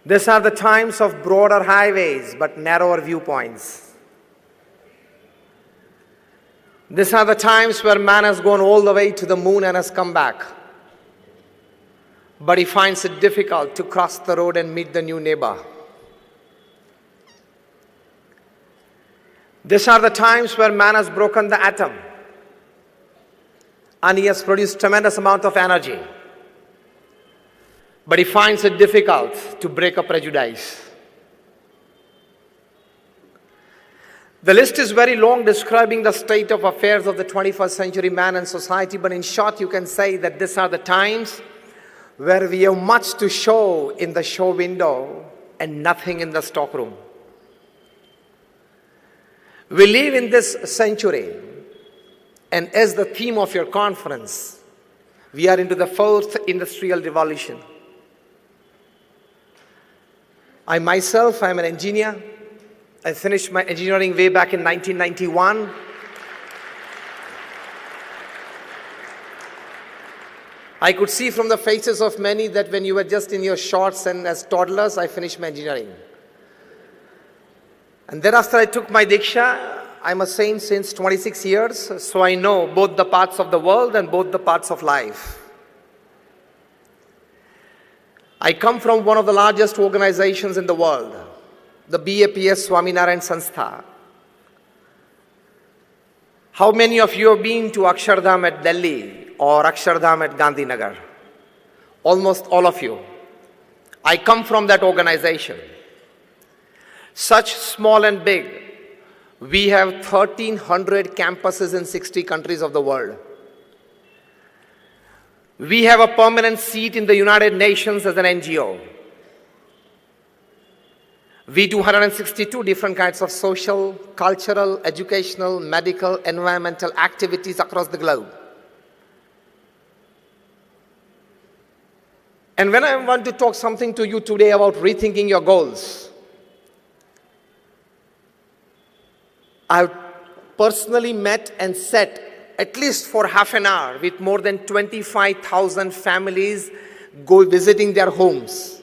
These are the times of broader highways but narrower viewpoints. These are the times where man has gone all the way to the moon and has come back. But he finds it difficult to cross the road and meet the new neighbor. These are the times where man has broken the atom and he has produced tremendous amount of energy. But he finds it difficult to break a prejudice. The list is very long describing the state of affairs of the 21st century man and society, but in short you can say that these are the times where we have much to show in the show window and nothing in the stockroom. We live in this century, and as the theme of your conference, we are into the fourth industrial revolution. I myself, I'm an engineer. I finished my engineering way back in 1991. I could see from the faces of many that when you were just in your shorts and as toddlers, I finished my engineering. And thereafter I took my Diksha. I'm a saint since 26 years, so I know both the parts of the world and both the parts of life. I come from one of the largest organizations in the world, the BAPS Swaminarayan Sanstha. How many of you have been to Akshardham at Delhi or Akshardham at Gandhinagar? Almost all of you. I come from that organization. Such small and big, we have 1,300 campuses in 60 countries of the world. We have a permanent seat in the United Nations as an NGO. We do 162 different kinds of social, cultural, educational, medical, environmental activities across the globe. And when I want to talk something to you today about rethinking your goals, I've personally met and sat at least for half an hour with more than 25,000 families visiting their homes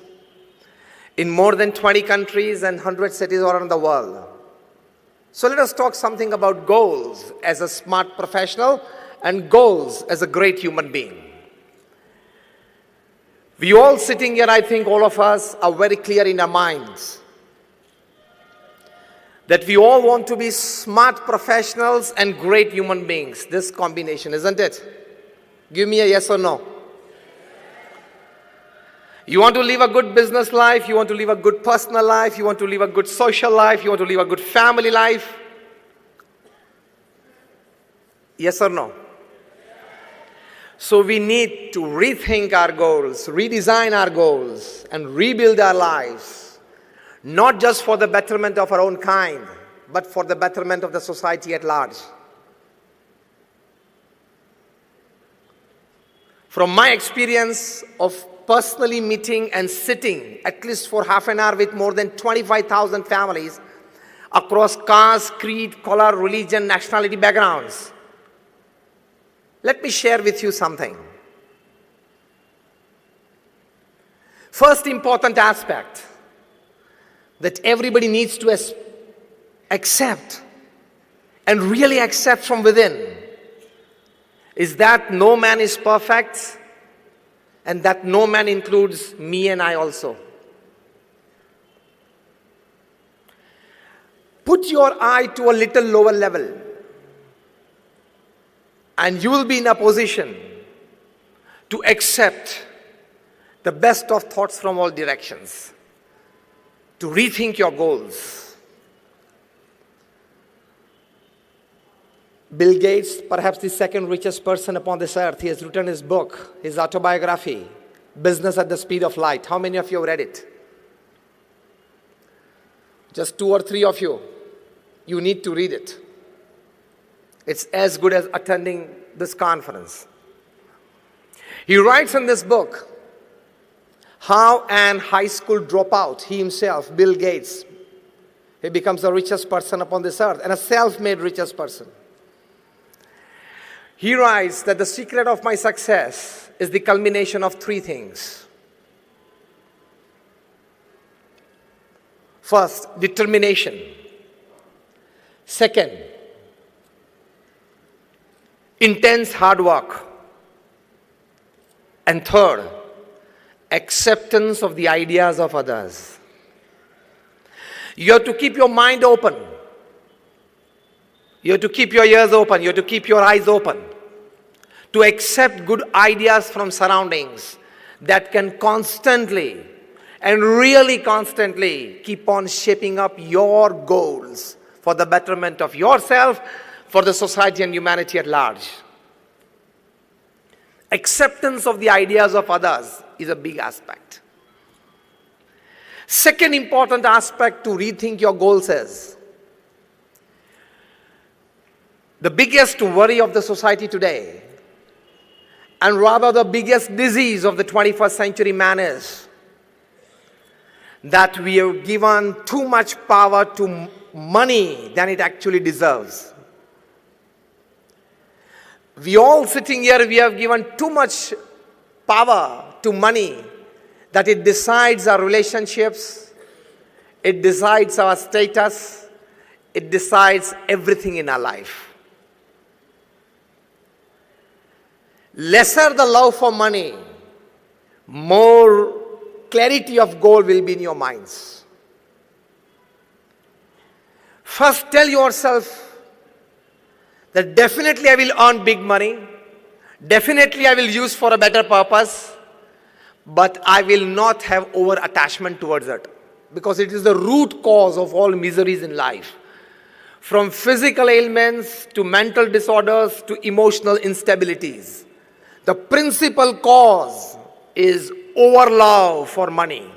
in more than 20 countries and 100 cities around the world. So let us talk something about goals as a smart professional and goals as a great human being. We all sitting here, I think all of us are very clear in our minds that we all want to be smart professionals and great human beings. This combination, isn't it? Give me a yes or no. You want to live a good business life, you want to live a good personal life, you want to live a good social life, you want to live a good family life. Yes or no? So we need to rethink our goals, redesign our goals, and rebuild our lives. Not just for the betterment of our own kind, but for the betterment of the society at large. From my experience of personally meeting and sitting at least for half an hour with more than 25,000 families across caste, creed, color, religion, nationality backgrounds, let me share with you something. First important aspect that everybody needs to accept and really accept from within is that no man is perfect and that no man includes me and I also. Put your eye to a little lower level and you will be in a position to accept the best of thoughts from all directions, to rethink your goals. Bill Gates, perhaps the second richest person upon this earth, he has written his book, his autobiography, Business at the Speed of Light. How many of you have read it? Just 2 or 3 of you. You need to read it. It's as good as attending this conference. He writes in this book how an high school dropout, he himself, Bill Gates, he becomes the richest person upon this earth and a self-made richest person. He writes that the secret of my success is the culmination of 3 things. First, determination. Second, intense hard work. And third, acceptance of the ideas of others. You have to keep your mind open. You have to keep your ears open. You have to keep your eyes open to accept good ideas from surroundings that can constantly and really constantly keep on shaping up your goals for the betterment of yourself, for the society and humanity at large. Acceptance of the ideas of others is a big aspect. Second important aspect to rethink your goals is, the biggest worry of the society today, and rather the biggest disease of the 21st century man, is that we have given too much power to money than it actually deserves. We all sitting here, we have given too much power to money that it decides our relationships, it decides our status, it decides everything in our life. Lesser the love for money, more clarity of goal will be in your minds. First, tell yourself that definitely I will earn big money, definitely I will use for a better purpose, but I will not have over attachment towards it, because it is the root cause of all miseries in life. From physical ailments to mental disorders to emotional instabilities, the principal cause is overlove for money.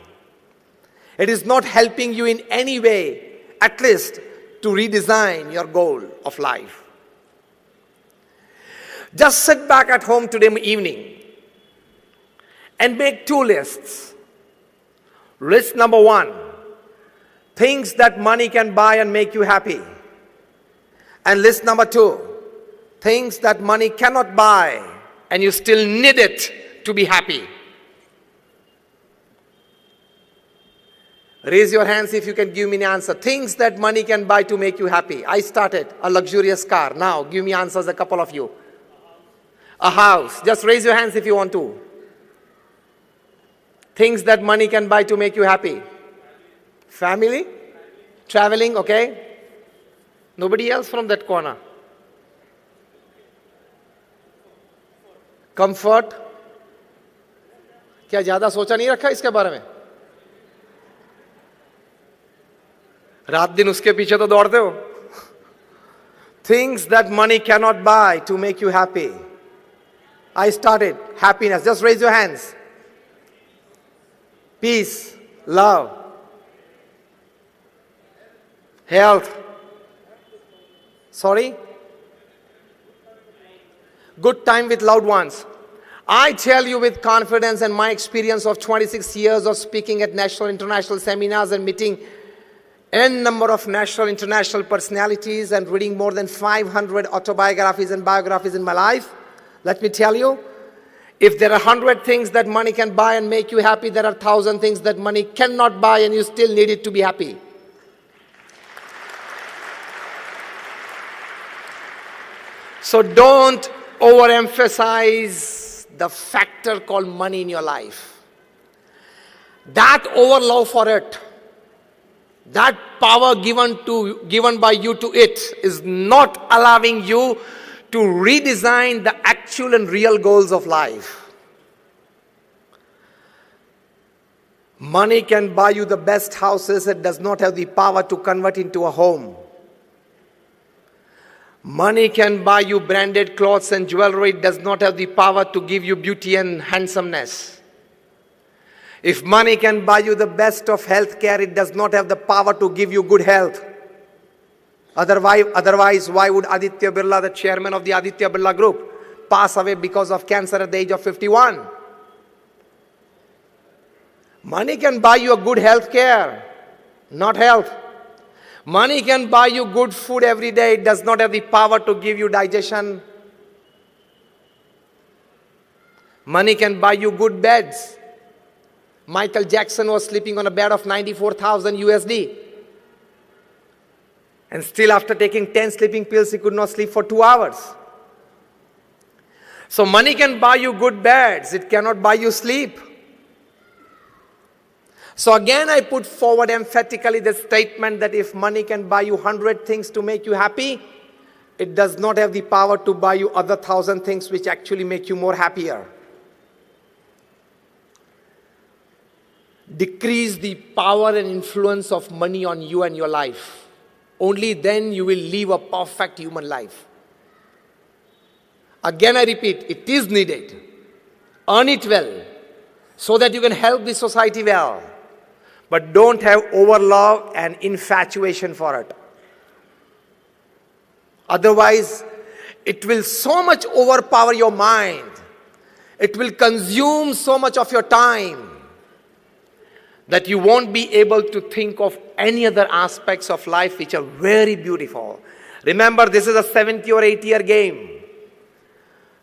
It is not helping you in any way, at least to redesign your goal of life. Just sit back at home today evening and make two lists. List number one, things that money can buy and make you happy. And list number two, things that money cannot buy and you still need it to be happy. Raise your hands if you can give me an answer. Things that money can buy to make you happy. I started a luxurious car. Now give me answers, a couple of you. A house. Just raise your hands if you want to. Things that money can buy to make you happy. Family? Traveling, okay? Nobody else from that corner. Comfort? क्या ज्यादा सोचा नहीं रखा इसके बारे में? रात दिन उसके पीछे तो दौड़ते हो. Things that money cannot buy to make you happy. I started. Happiness. Just raise your hands. Peace, love, health. Sorry? Good time with loved ones. I tell you with confidence and my experience of 26 years of speaking at national, international seminars and meeting n number of national, international personalities and reading more than 500 autobiographies and biographies in my life. Let me tell you, if there are 100 things that money can buy and make you happy, there are 1,000 things that money cannot buy and you still need it to be happy. So don't overemphasize the factor called money in your life. That overlove for it, that power given by you to it is not allowing you to redesign the actual and real goals of life. Money can buy you the best houses, it does not have the power to convert into a home. Money can buy you branded clothes and jewelry, it does not have the power to give you beauty and handsomeness. If money can buy you the best of health care, it does not have the power to give you good health. Otherwise, why would Aditya Birla, the chairman of the Aditya Birla Group, pass away because of cancer at the age of 51? Money can buy you a good health care, not health. Money can buy you good food every day. It does not have the power to give you digestion. Money can buy you good beds. Michael Jackson was sleeping on a bed of 94,000 USD. And still after taking 10 sleeping pills, he could not sleep for 2 hours. So money can buy you good beds. It cannot buy you sleep. So again, I put forward emphatically the statement that if money can buy you 100 things to make you happy, it does not have the power to buy you other 1,000 things which actually make you more happier. Decrease the power and influence of money on you and your life. Only then you will live a perfect human life. Again, I repeat, it is needed. Earn it well so that you can help the society well. But don't have overlove and infatuation for it. Otherwise, it will so much overpower your mind. It will consume so much of your time that you won't be able to think of any other aspects of life which are very beautiful. Remember, this is a 70 or 80-year game.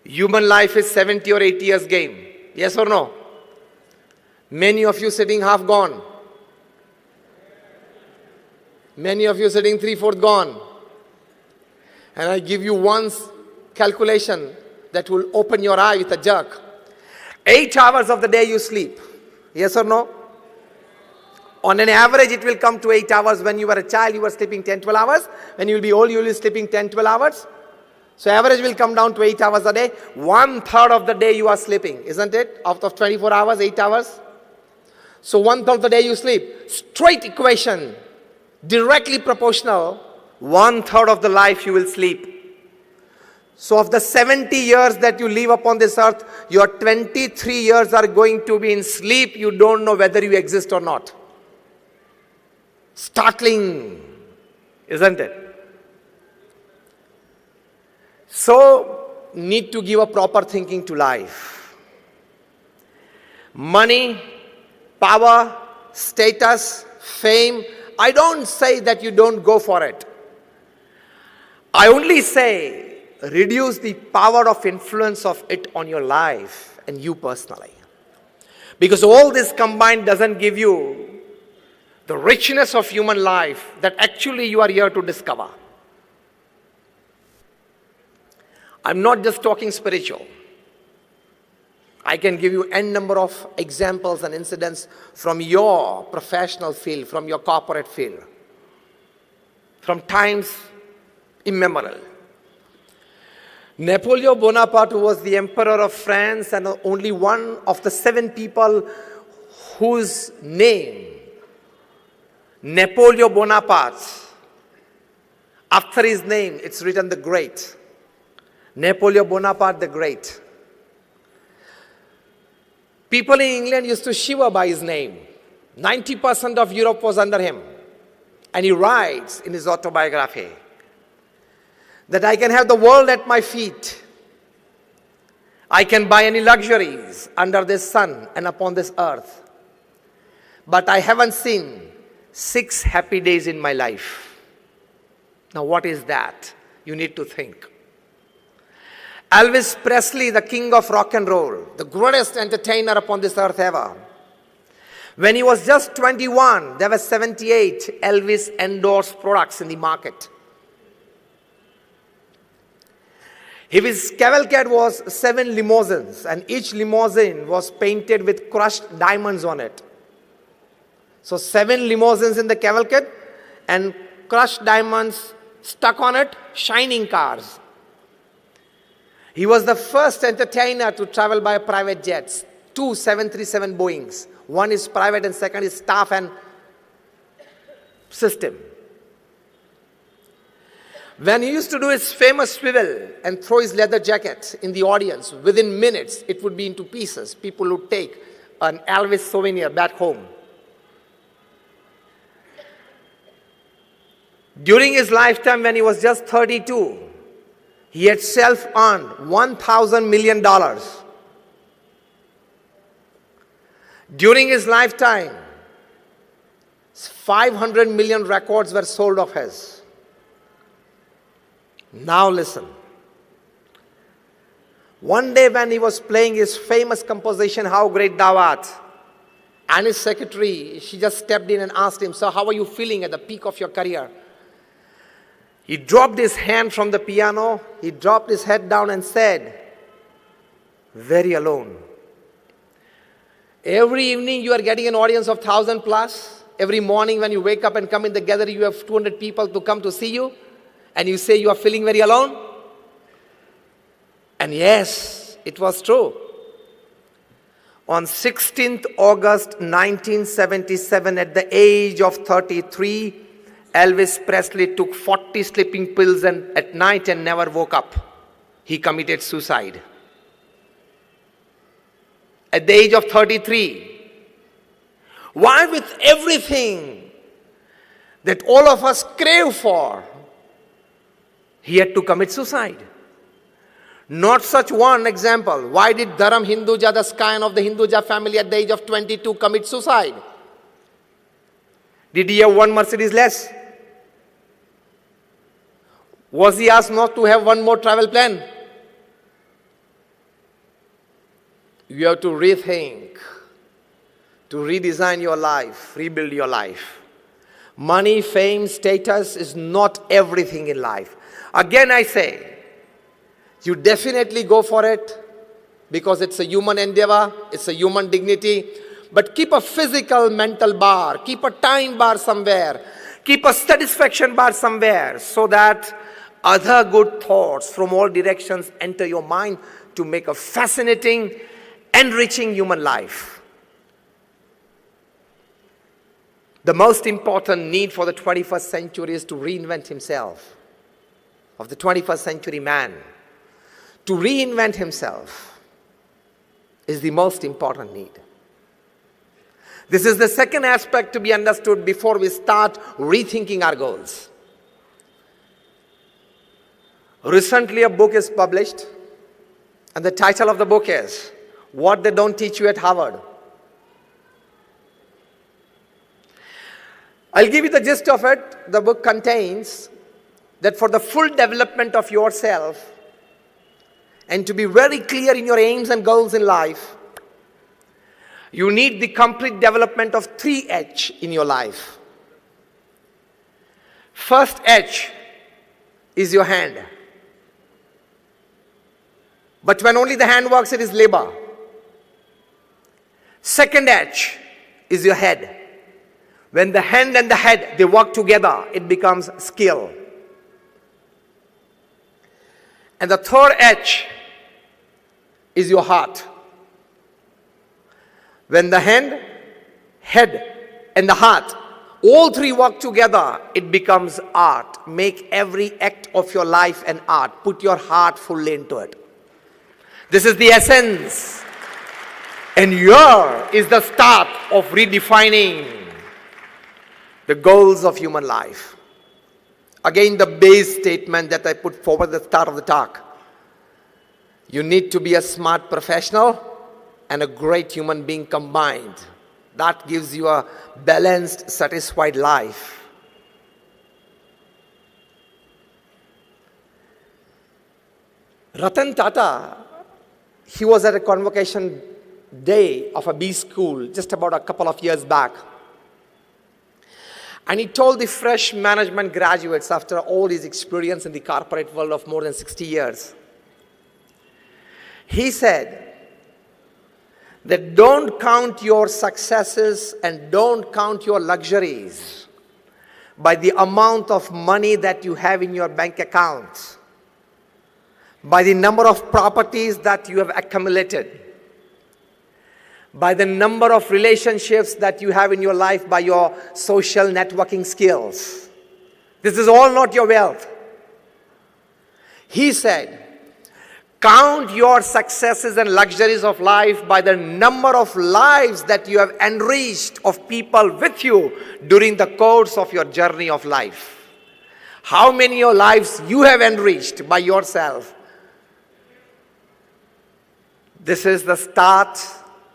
Human life is 70 or 80 years game. Yes or no? Many of you sitting half gone. Many of you sitting 3/4 gone. And I give you one calculation that will open your eye with a jerk. 8 hours of the day you sleep. Yes or no? On an average, it will come to 8 hours. When you were a child, you were sleeping 10, 12 hours. When you will be old, you will be sleeping 10, 12 hours. So average will come down to 8 hours a day. 1/3 of the day you are sleeping, isn't it? Out of 24 hours, 8 hours. So 1/3 of the day you sleep. Straight equation, directly proportional. 1/3 of the life you will sleep. So of the 70 years that you live upon this earth, your 23 years are going to be in sleep. You don't know whether you exist or not. Startling, isn't it? So, need to give a proper thinking to life. Money, power, status, fame. I don't say that you don't go for it. I only say reduce the power of influence of it on your life and you personally. Because all this combined doesn't give you the richness of human life that actually you are here to discover. I'm not just talking spiritual. I can give you n number of examples and incidents from your professional field, from your corporate field, from times immemorial. Napoleon Bonaparte, who was the emperor of France and only one of the 7 people whose name, Napoleon Bonaparte, after his name, it's written the Great. Napoleon Bonaparte the Great. People in England used to shiver by his name. 90% of Europe was under him. And he writes in his autobiography that I can have the world at my feet. I can buy any luxuries under this sun and upon this earth. But I haven't seen 6 happy days in my life. Now what is that? You need to think. Elvis Presley, the king of rock and roll, the greatest entertainer upon this earth ever. When he was just 21, there were 78 Elvis endorsed products in the market. His cavalcade was 7 limousines, and each limousine was painted with crushed diamonds on it. So 7 limousines in the cavalcade and crushed diamonds stuck on it, shining cars. He was the first entertainer to travel by private jets, 2 737 Boeings. One is private and second is staff and system. When he used to do his famous swivel and throw his leather jacket in the audience, within minutes it would be into pieces. People would take an Elvis souvenir back home. During his lifetime, when he was just 32, he had self-earned $1,000 million. During his lifetime, 500 million records were sold of his. Now listen. One day when he was playing his famous composition, How Great Thou Art, And his secretary, she just stepped in and asked him, "Sir, how are you feeling at the peak of your career?" He dropped his hand from the piano, he dropped his head down and said, "Very alone." Every evening you are getting an audience of 1,000 plus. Every morning when you wake up and come in the gathering, you have 200 people to come to see you. And you say you are feeling very alone. And yes, it was true. On 16th August 1977, at the age of 33, Elvis Presley took 40 sleeping pills at night and never woke up. He committed suicide. At the age of 33. Why, with everything that all of us crave for, he had to commit suicide? Not such one example. Why did Dharam Hinduja, the scion of the Hinduja family, at the age of 22 commit suicide? Did he have one Mercedes less? Was he asked not to have one more travel plan? You have to rethink, to redesign your life, rebuild your life. Money, fame, status is not everything in life. Again I say, you definitely go for it because it's a human endeavor, it's a human dignity. But keep a physical mental bar, keep a time bar somewhere, keep a satisfaction bar somewhere so that other good thoughts from all directions enter your mind to make a fascinating, enriching human life. The most important need for the 21st century is to reinvent himself, of the 21st century man. To reinvent himself is the most important need. This is the second aspect to be understood before we start rethinking our goals. Recently a book is published, and the title of the book is What They Don't Teach You at Harvard. I'll give you the gist of it. The book contains that for the full development of yourself and to be very clear in your aims and goals in life, you need the complete development of 3 H in your life. First H is your hand. But when only the hand works, it is labor. Second H is your head. When the hand and the head, they work together, it becomes skill. And the third H is your heart. When the hand, head, and the heart, all 3 work together, it becomes art. Make every act of your life an art. Put your heart fully into it. This is the essence. And here is the start of redefining the goals of human life. Again, the base statement that I put forward at the start of the talk. You need to be a smart professional and a great human being combined. That gives you a balanced, satisfied life. Ratan Tata, he was at a convocation day of a B school just about a couple of years back. And he told the fresh management graduates after all his experience in the corporate world of more than 60 years. He said that don't count your successes and don't count your luxuries by the amount of money that you have in your bank account, by the number of properties that you have accumulated, by the number of relationships that you have in your life, by your social networking skills. This is all not your wealth. He said, count your successes and luxuries of life by the number of lives that you have enriched of people with you during the course of your journey of life. How many of lives you have enriched by yourself. This is the start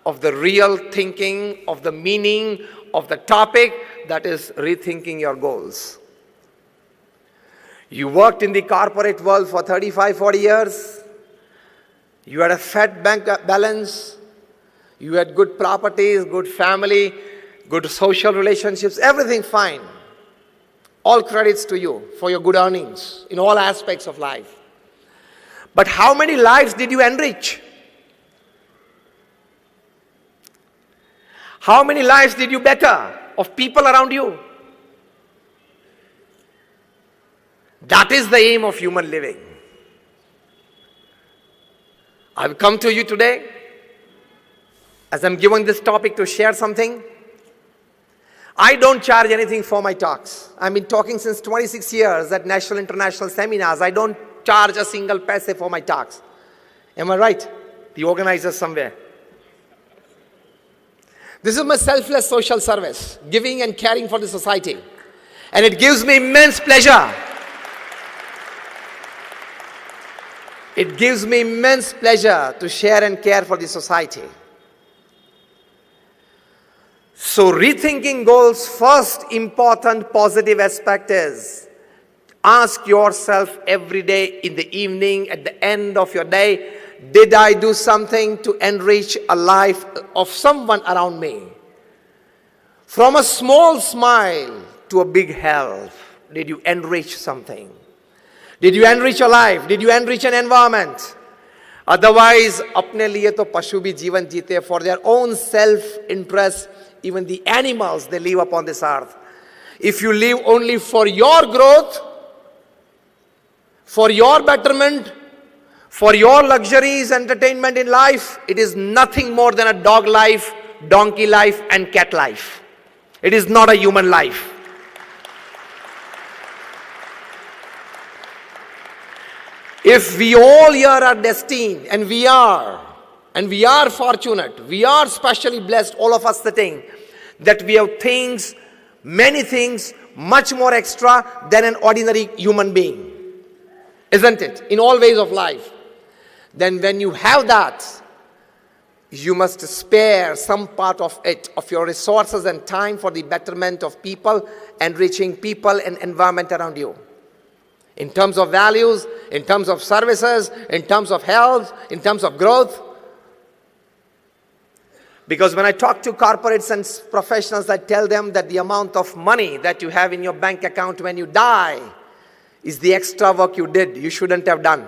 of the real thinking, of the meaning of the topic, that is rethinking your goals. You worked in the corporate world for 35, 40 years. You had a fat bank balance. You had good properties, good family, good social relationships, everything fine. All credits to you for your good earnings in all aspects of life. But how many lives did you enrich? How many lives did you better of people around you? That is the aim of human living. I've come to you today as I'm given this topic to share something. I don't charge anything for my talks. I've been talking since 26 years at national, international seminars. I don't charge a single paise for my talks. Am I right? The organizers somewhere. This is my selfless social service, giving and caring for the society. And it gives me immense pleasure. It gives me immense pleasure to share and care for the society. So rethinking goals, first important positive aspect is ask yourself every day in the evening, at the end of your day, did I do something to enrich a life of someone around me? From a small smile to a big help, did you enrich something? Did you enrich a life? Did you enrich an environment? Otherwise, अपने लिए तो पशु भी जीवन जीते for their own self-interest. Even the animals, they live upon this earth. If you live only for your growth, for your betterment, for your luxuries, entertainment in life, it is nothing more than a dog life, donkey life, and cat life. It is not a human life. If we all here are destined, and we are fortunate, we are specially blessed, all of us sitting, that we have things, many things, much more extra than an ordinary human being. Isn't it? In all ways of life. Then when you have that, you must spare some part of it, of your resources and time for the betterment of people, enriching people and environment around you. In terms of values, in terms of services, in terms of health, in terms of growth. Because when I talk to corporates and professionals, I tell them that the amount of money that you have in your bank account when you die is the extra work you did, you shouldn't have done.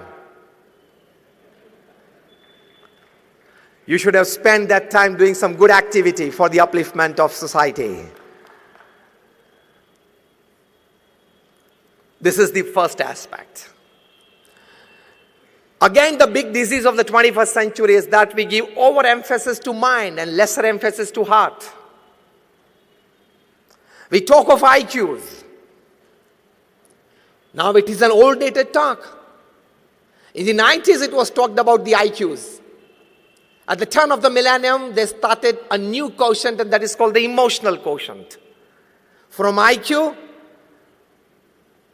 You should have spent that time doing some good activity for the upliftment of society. This is the first aspect. Again, the big disease of the 21st century is that we give overemphasis to mind and lesser emphasis to heart. We talk of IQs. Now it is an old dated talk. In the 90s, it was talked about the IQs. At the turn of the millennium, they started a new quotient, and that is called the emotional quotient. From IQ,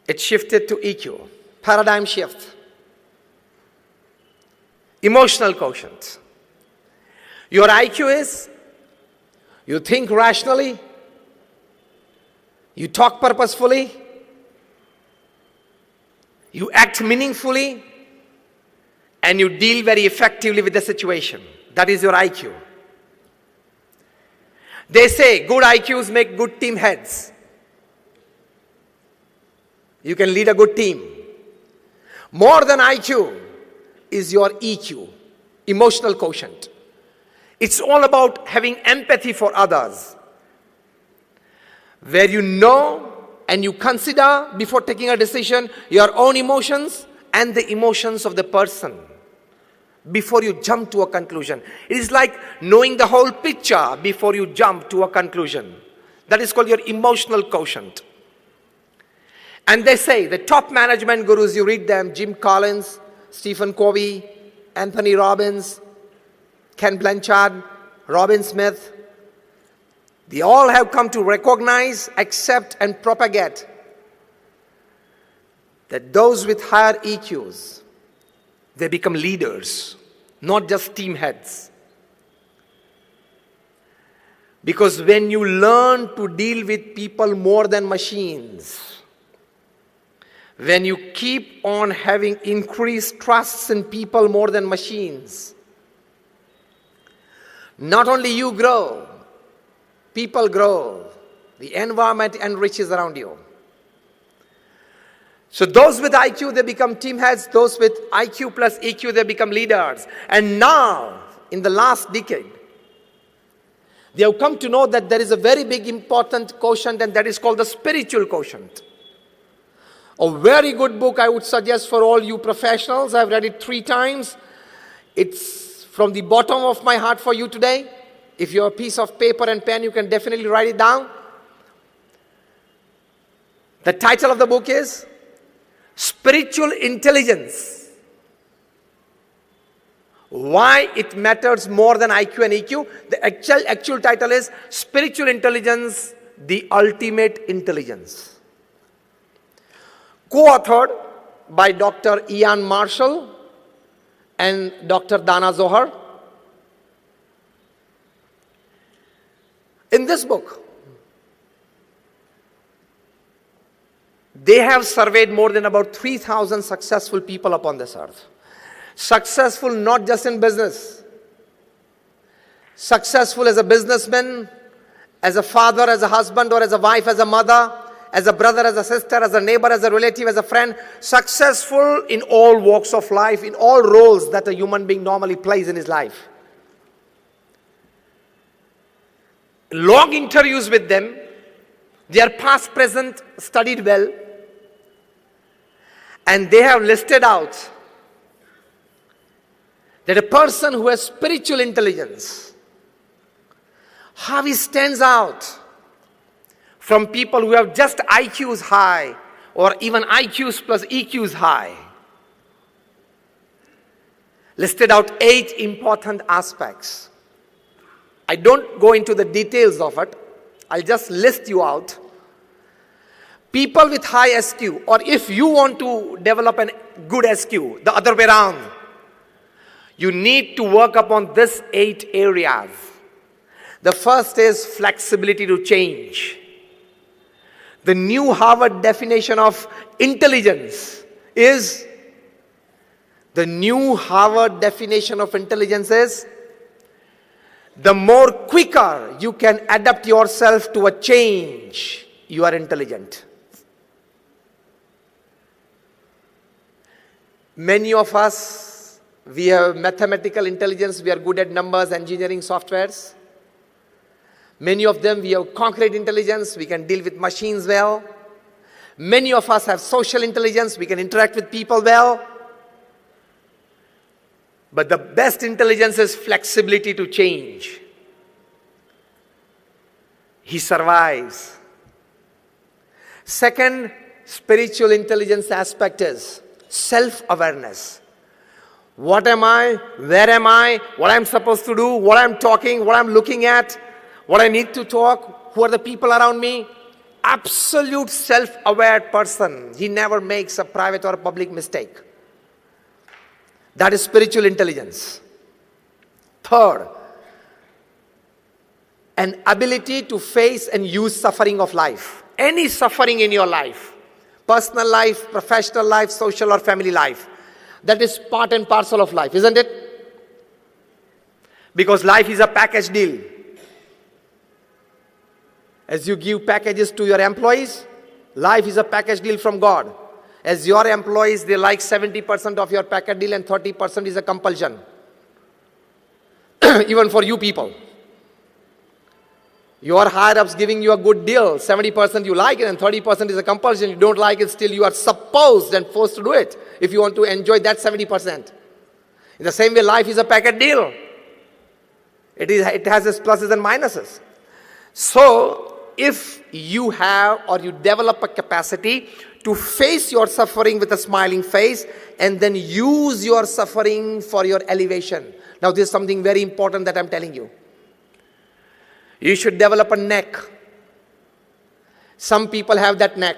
it shifted to EQ. Paradigm shift. Emotional quotient. Your IQ is, you think rationally, you talk purposefully, you act meaningfully, and you deal very effectively with the situation. That is your IQ. They say good IQs make good team heads. You can lead a good team. More than IQ is your EQ, emotional quotient. It's all about having empathy for others, where you know and you consider before taking a decision your own emotions and the emotions of the person before you jump to a conclusion. It is like knowing the whole picture before you jump to a conclusion. That is called your emotional quotient. And they say, the top management gurus, you read them, Jim Collins, Stephen Covey, Anthony Robbins, Ken Blanchard, Robin Smith, they all have come to recognize, accept, and propagate that those with higher EQs, they become leaders, not just team heads. Because when you learn to deal with people more than machines, when you keep on having increased trusts in people more than machines, Not only you grow, people grow. The environment enriches around you. So those with IQ, they become team heads. Those with IQ plus EQ, they become leaders. And now, in the last decade, they have come to know that there is a very big important quotient, and that is called the spiritual quotient. A very good book I would suggest for all you professionals. I've read it 3 times. It's from the bottom of my heart for you today. If you have a piece of paper and pen, you can definitely write it down. The title of the book is Spiritual Intelligence. Why it matters more than IQ and EQ. The actual title is Spiritual Intelligence, the Ultimate Intelligence. Co-authored by Dr. Ian Marshall and Dr. Dana Zohar. In this book, they have surveyed more than about 3,000 successful people upon this earth. Successful not just in business. Successful as a businessman, as a father, as a husband, or as a wife, as a mother, as a brother, as a sister, as a neighbor, as a relative, as a friend. Successful in all walks of life, in all roles that a human being normally plays in his life. Long interviews with them. Their past, present, studied well. And they have listed out that a person who has spiritual intelligence, how he stands out from people who have just IQs high or even IQs plus EQs high. Listed out 8 important aspects. I don't go into the details of it. I'll just list you out. People with high SQ, or if you want to develop a good SQ, the other way around, you need to work upon these 8 areas. The first is flexibility to change. The new Harvard definition of intelligence is, the more quicker you can adapt yourself to a change, you are intelligent. Many of us, we have mathematical intelligence, we are good at numbers, engineering, softwares. Many of them, we have concrete intelligence, we can deal with machines well. Many of us have social intelligence, we can interact with people well. But the best intelligence is flexibility to change. He survives. Second spiritual intelligence aspect is self-awareness. What am I? Where am I? What I'm supposed to do? What I'm talking? What I'm looking at? What I need to talk? Who are the people around me? Absolute self-aware person. He never makes a private or a public mistake. That is spiritual intelligence. Third, an ability to face and use suffering of life. Any suffering in your life, personal life, professional life, social or family life, that is part and parcel of life, isn't it? Because life is a package deal. As you give packages to your employees, life is a package deal from God. As your employees, they like 70% of your package deal and 30% is a compulsion. Even for you people. Your higher-ups giving you a good deal, 70% you like it and 30% is a compulsion. You don't like it, still you are supposed and forced to do it if you want to enjoy that 70%. In the same way, life is a package deal. It has its pluses and minuses. So, if you have or you develop a capacity to face your suffering with a smiling face and then use your suffering for your elevation. Now, this is something very important that I'm telling you. You should develop a neck. Some people have that neck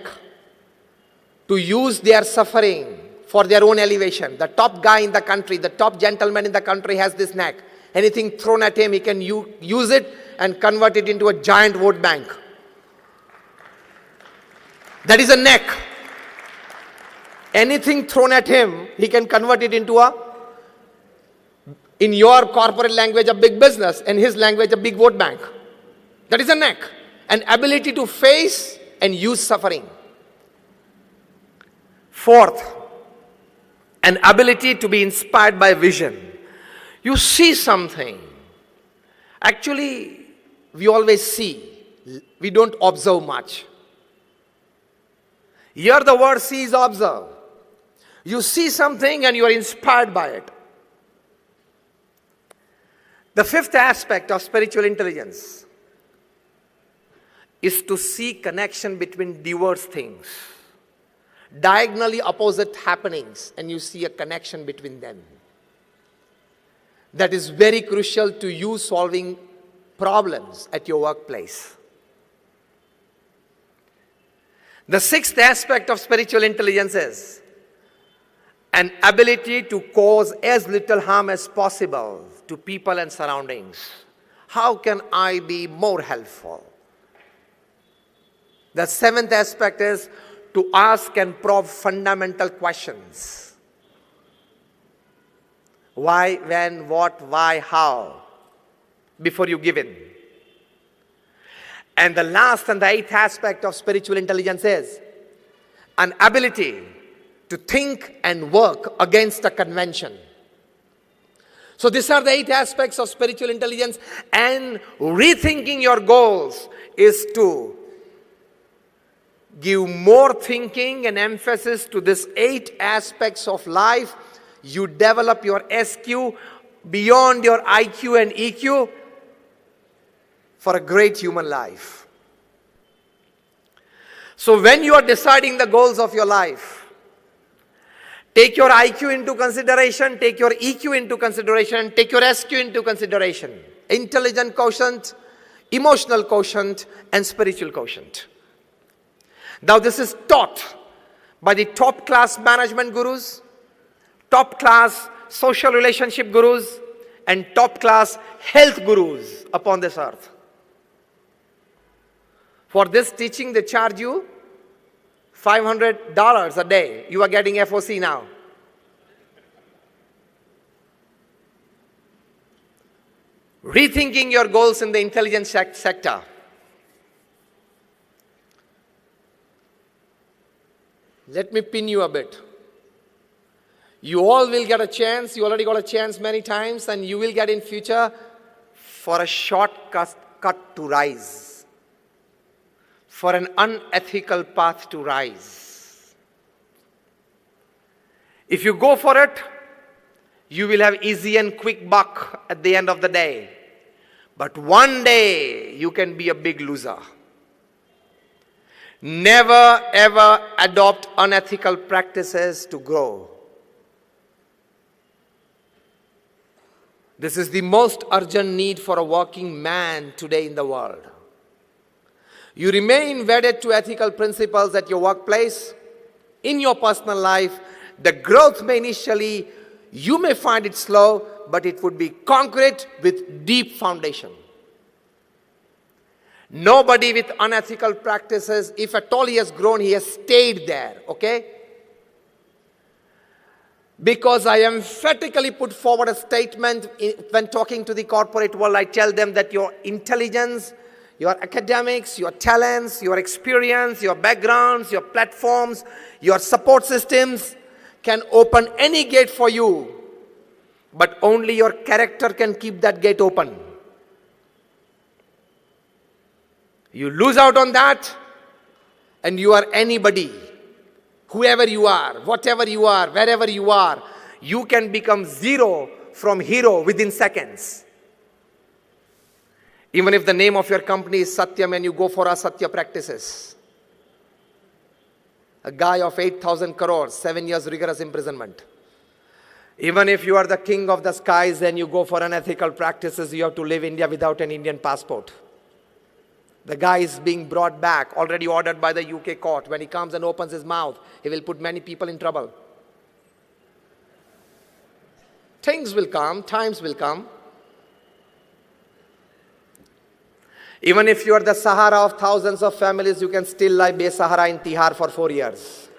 to use their suffering for their own elevation. The top guy in the country, the top gentleman in the country has this neck. Anything thrown at him, he can use it and convert it into a giant vote bank. That is a neck. Anything thrown at him, he can convert it into In your corporate language, a big business. In his language, a big vote bank. That is a knack. An ability to face and use suffering. Fourth, an ability to be inspired by vision. You see something. Actually, we always see. We don't observe much. Here the word see is observe. You see something and you are inspired by it. The fifth aspect of spiritual intelligence is to see connection between diverse things. Diagonally opposite happenings, and you see a connection between them. That is very crucial to you solving problems at your workplace. The sixth aspect of spiritual intelligence is an ability to cause as little harm as possible to people and surroundings. How can I be more helpful? The seventh aspect is to ask and probe fundamental questions. Why, when, what, why, how, before you give in. And the last and the eighth aspect of spiritual intelligence is an ability to think and work against a convention. So these are the 8 aspects of spiritual intelligence, and rethinking your goals is to give more thinking and emphasis to these 8 aspects of life. You develop your SQ beyond your IQ and EQ for a great human life. So when you are deciding the goals of your life, take your IQ into consideration, take your EQ into consideration, take your SQ into consideration. Intelligent quotient, emotional quotient, and spiritual quotient. Now this is taught by the top class management gurus, top class social relationship gurus, and top class health gurus upon this earth. For this teaching, they charge you $500 a day. You are getting FOC now. Rethinking your goals in the intelligence sector. Let me pin you a bit. You all will get a chance. You already got a chance many times, and you will get in future for a shortcut to rise. For an unethical path to rise. If you go for it, you will have easy and quick buck at the end of the day. But one day, you can be a big loser. Never ever adopt unethical practices to grow. This is the most urgent need for a working man today in the world. You remain wedded to ethical principles at your workplace, in your personal life. The growth may initially, you may find it slow, but it would be concrete with deep foundation. Nobody with unethical practices, if at all he has grown, he has stayed there, okay? Because I emphatically put forward a statement when talking to the corporate world. I tell them that your intelligence, your academics, your talents, your experience, your backgrounds, your platforms, your support systems can open any gate for you. But only your character can keep that gate open. You lose out on that, and you are anybody. Whoever you are, whatever you are, wherever you are, you can become zero from hero within seconds. Even if the name of your company is Satyam and you go for Asatya practices. A guy of 8,000 crores, 7 years rigorous imprisonment. Even if you are the king of the skies and you go for unethical practices, you have to leave India without an Indian passport. The guy is being brought back, already ordered by the UK court. When he comes and opens his mouth, he will put many people in trouble. Things will come, times will come. Even if you are the Sahara of thousands of families, you can still lie Besahara in Tihar for 4 years.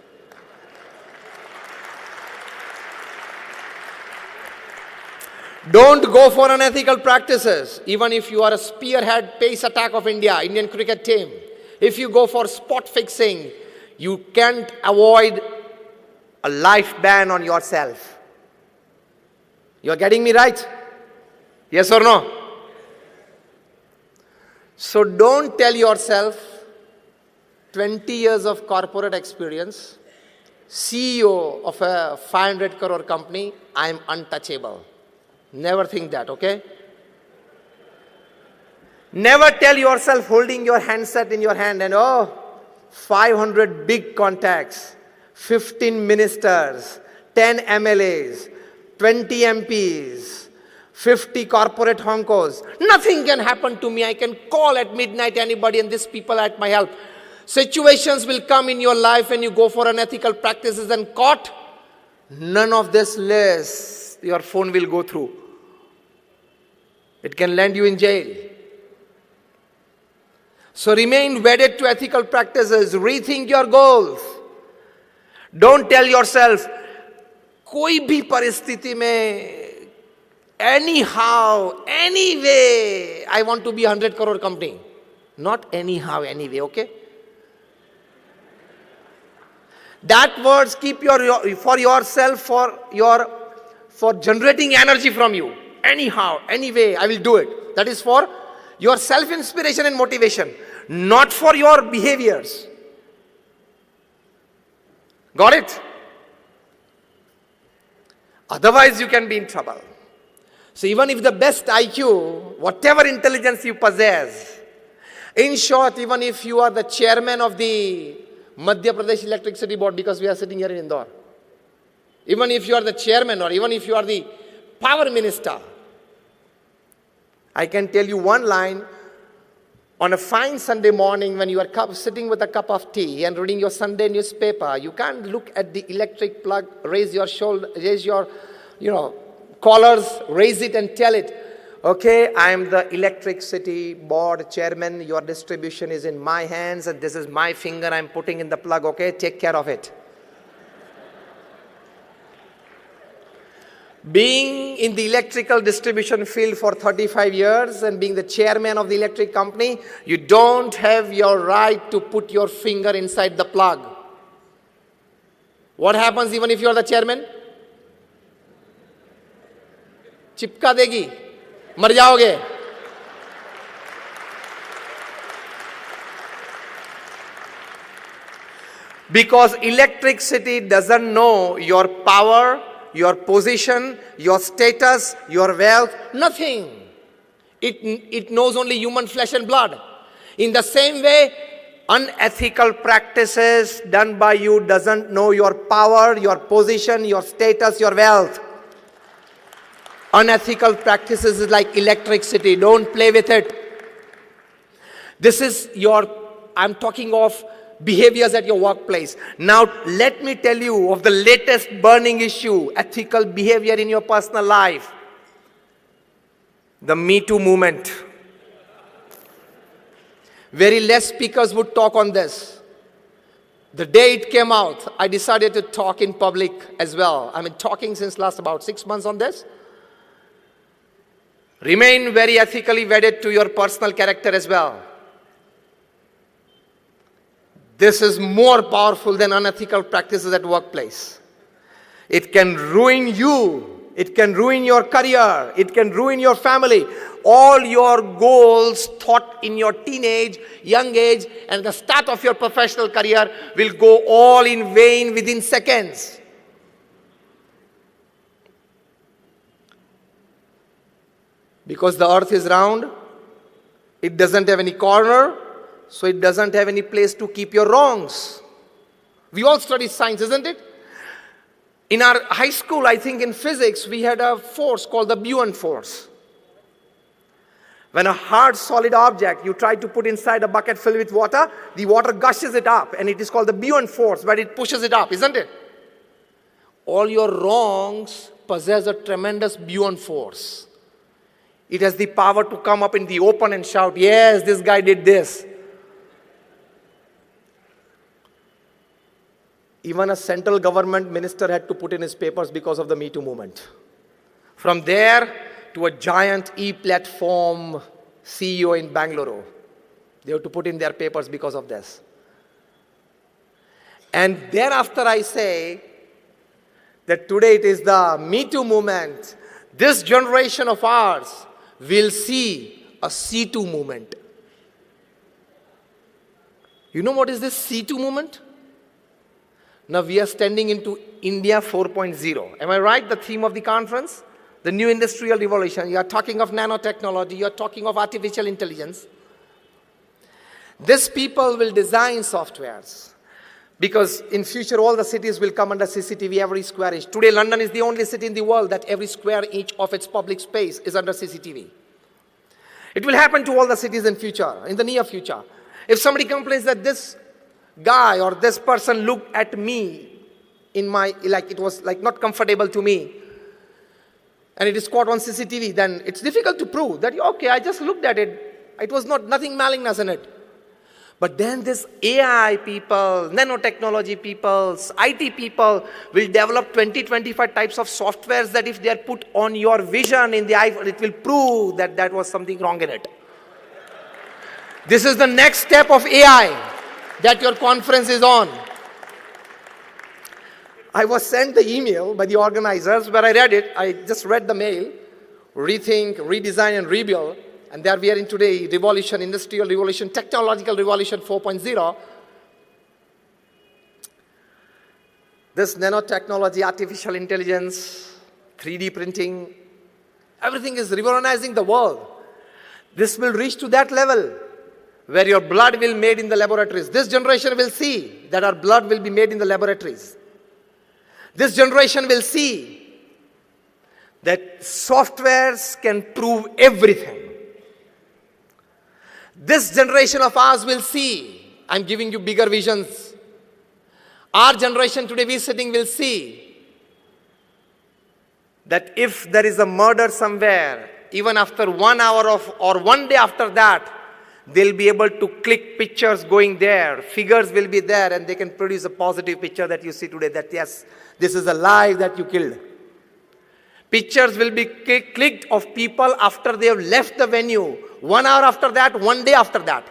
Don't go for unethical practices. Even if you are a spearhead pace attack of India, Indian cricket team, if you go for spot fixing, you can't avoid a life ban on yourself. You're getting me right? Yes or no? So don't tell yourself 20 years of corporate experience, CEO of a 500 crore company, I'm untouchable. Never think that, okay? Never tell yourself holding your handset in your hand and 500 big contacts, 15 ministers, 10 MLAs, 20 MPs, 50 corporate honkos. Nothing can happen to me. I can call at midnight anybody and these people are at my help. Situations will come in your life and you go for unethical practices and caught. None of this list your phone will go through. It can land you in jail. So remain wedded to ethical practices. Rethink your goals. Don't tell yourself, कोई भी परिस्थिति में, anyhow, anyway, I want to be 100 crore company. Not anyhow, anyway, okay? That words keep for yourself, for generating energy from you. Anyhow, anyway, I will do it. That is for your self-inspiration and motivation, not for your behaviors. Got it? Otherwise, you can be in trouble. So even if the best IQ, whatever intelligence you possess, in short, even if you are the chairman of the Madhya Pradesh Electricity Board, because we are sitting here in Indore, even if you are the chairman or even if you are the power minister, I can tell you one line. On a fine Sunday morning when you are sitting with a cup of tea and reading your Sunday newspaper, you can't look at the electric plug, raise your shoulder, raise your, collars, raise it and tell it, okay, I am the electricity board chairman, your distribution is in my hands and this is my finger I'm putting in the plug, okay, take care of it. Being in the electrical distribution field for 35 years and being the chairman of the electric company, you don't have your right to put your finger inside the plug. What happens even if you are the chairman? चिपका देगी, मर जाओगे. Because electricity doesn't know your power, your position, your status, your wealth, nothing. It knows only human flesh and blood. In the same way, unethical practices done by you doesn't know your power, your position, your status, your wealth. Unethical practices is like electricity. Don't play with it. This is I'm talking of behaviors at your workplace. Now, let me tell you of the latest burning issue, ethical behavior in your personal life. The Me Too movement. Very less speakers would talk on this. The day it came out, I decided to talk in public as well. I've been talking since last about 6 months on this. Remain very ethically wedded to your personal character as well. This is more powerful than unethical practices at workplace. It can ruin you. It can ruin your career. It can ruin your family. All your goals thought in your teenage, young age, and the start of your professional career will go all in vain within seconds. Because the earth is round, it doesn't have any corner, so it doesn't have any place to keep your wrongs. We all study science, isn't it? In our high school, I think in physics, we had a force called the Buoyant force. When a hard, solid object you try to put inside a bucket filled with water, the water gushes it up, and it is called the Buoyant force, but it pushes it up, isn't it? All your wrongs possess a tremendous Buoyant force. It has the power to come up in the open and shout, yes, this guy did this. Even a central government minister had to put in his papers because of the Me Too movement. From there, to a giant e-platform CEO in Bangalore. They have to put in their papers because of this. And thereafter I say that today it is the Me Too movement. This generation of ours will see a C2 movement. You know what is this C2 movement? Now we are standing into India 4.0. Am I right? The theme of the conference? The new industrial revolution. You are talking of nanotechnology. You are talking of artificial intelligence. These people will design softwares. Because in future, all the cities will come under CCTV, every square inch. Today, London is the only city in the world that every square inch of its public space is under CCTV. It will happen to all the cities in future, in the near future. If somebody complains that this guy or this person looked at me in my, like it was like not comfortable to me, and it is caught on CCTV, then it's difficult to prove that, okay, I just looked at it. It was nothing malignous in it. But then this AI people, nanotechnology people, IT people will develop 20, 25 types of softwares that if they are put on your vision in the iPhone, it will prove that there was something wrong in it. This is the next step of AI that your conference is on. I was sent the email by the organizers where I read it. I just read the mail, rethink, redesign, and rebuild. And there we are in today, revolution, industrial revolution, technological revolution 4.0. This nanotechnology, artificial intelligence, 3D printing, everything is revolutionizing the world. This will reach to that level where your blood will be made in the laboratories. This generation will see that our blood will be made in the laboratories. This generation will see that softwares can prove everything. This generation of ours will see, I'm giving you bigger visions. Our generation today we sitting will see that if there is a murder somewhere, even after 1 hour or 1 day after that, they'll be able to click pictures going there. Figures will be there and they can produce a positive picture that you see today that yes, this is a life that you killed. Pictures will be clicked of people after they have left the venue. 1 hour after that, 1 day after that.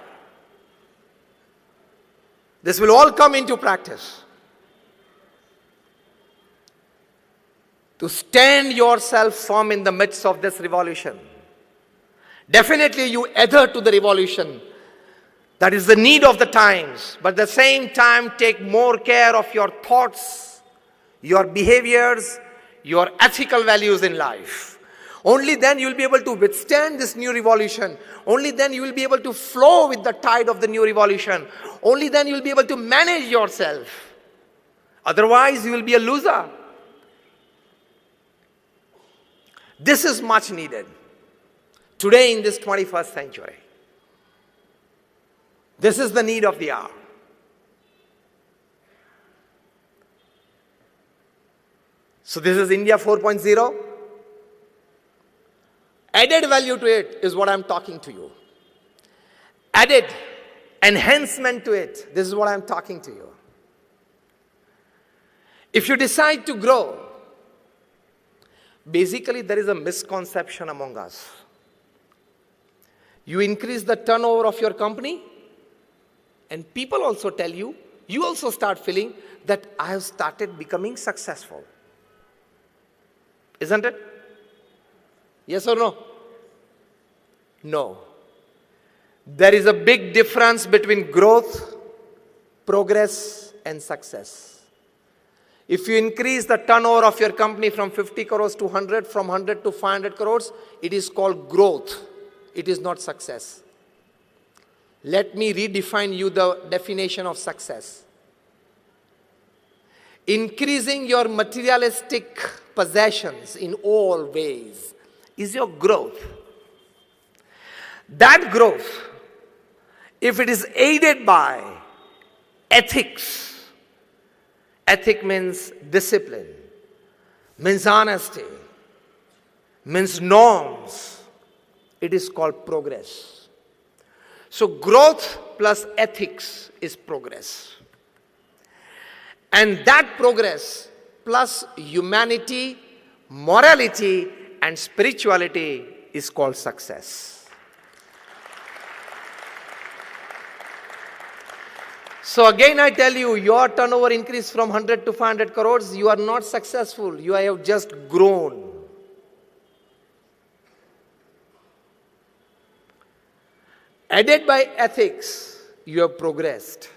This will all come into practice. To stand yourself firm in the midst of this revolution. Definitely you adhere to the revolution. That is the need of the times. But at the same time, take more care of your thoughts, your behaviors, your ethical values in life. Only then you will be able to withstand this new revolution. Only then you will be able to flow with the tide of the new revolution. Only then you will be able to manage yourself. Otherwise, you will be a loser. This is much needed today in this 21st century. This is the need of the hour. So this is India 4.0. Added value to it is what I'm talking to you. Added enhancement to it, this is what I'm talking to you. If you decide to grow, basically there is a misconception among us. You increase the turnover of your company, and people also tell you, you also start feeling that I have started becoming successful. Isn't it? Yes or no? No. There is a big difference between growth, progress, and success. If you increase the turnover of your company from 50 crores to 100, from 100 to 500 crores, it is called growth. It is not success. Let me redefine you the definition of success. Increasing your materialistic possessions in all ways is your growth. That growth, if it is aided by ethics, ethic means discipline, means honesty, means norms, it is called progress. So growth plus ethics is progress. And that progress plus humanity, morality, and spirituality is called success. So again I tell you, your turnover increased from 100 to 500 crores. You are not successful. You have just grown. Aided by ethics, you have progressed.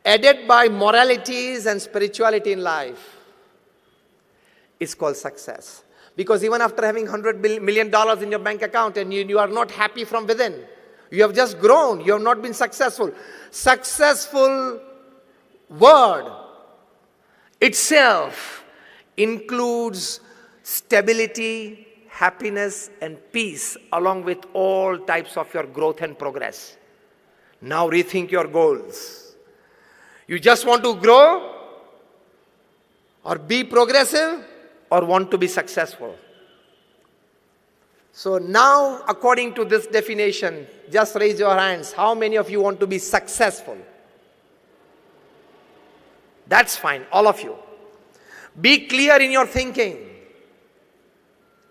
Aided by moralities and spirituality in life, it's called success. Because even after having $100 million in your bank account and you are not happy from within, you have just grown, you have not been successful. Successful word itself includes stability, happiness and peace along with all types of your growth and progress. Now rethink your goals. You just want to grow or be progressive or want to be successful? So now, according to this definition, just raise your hands. How many of you want to be successful? That's fine, all of you. Be clear in your thinking.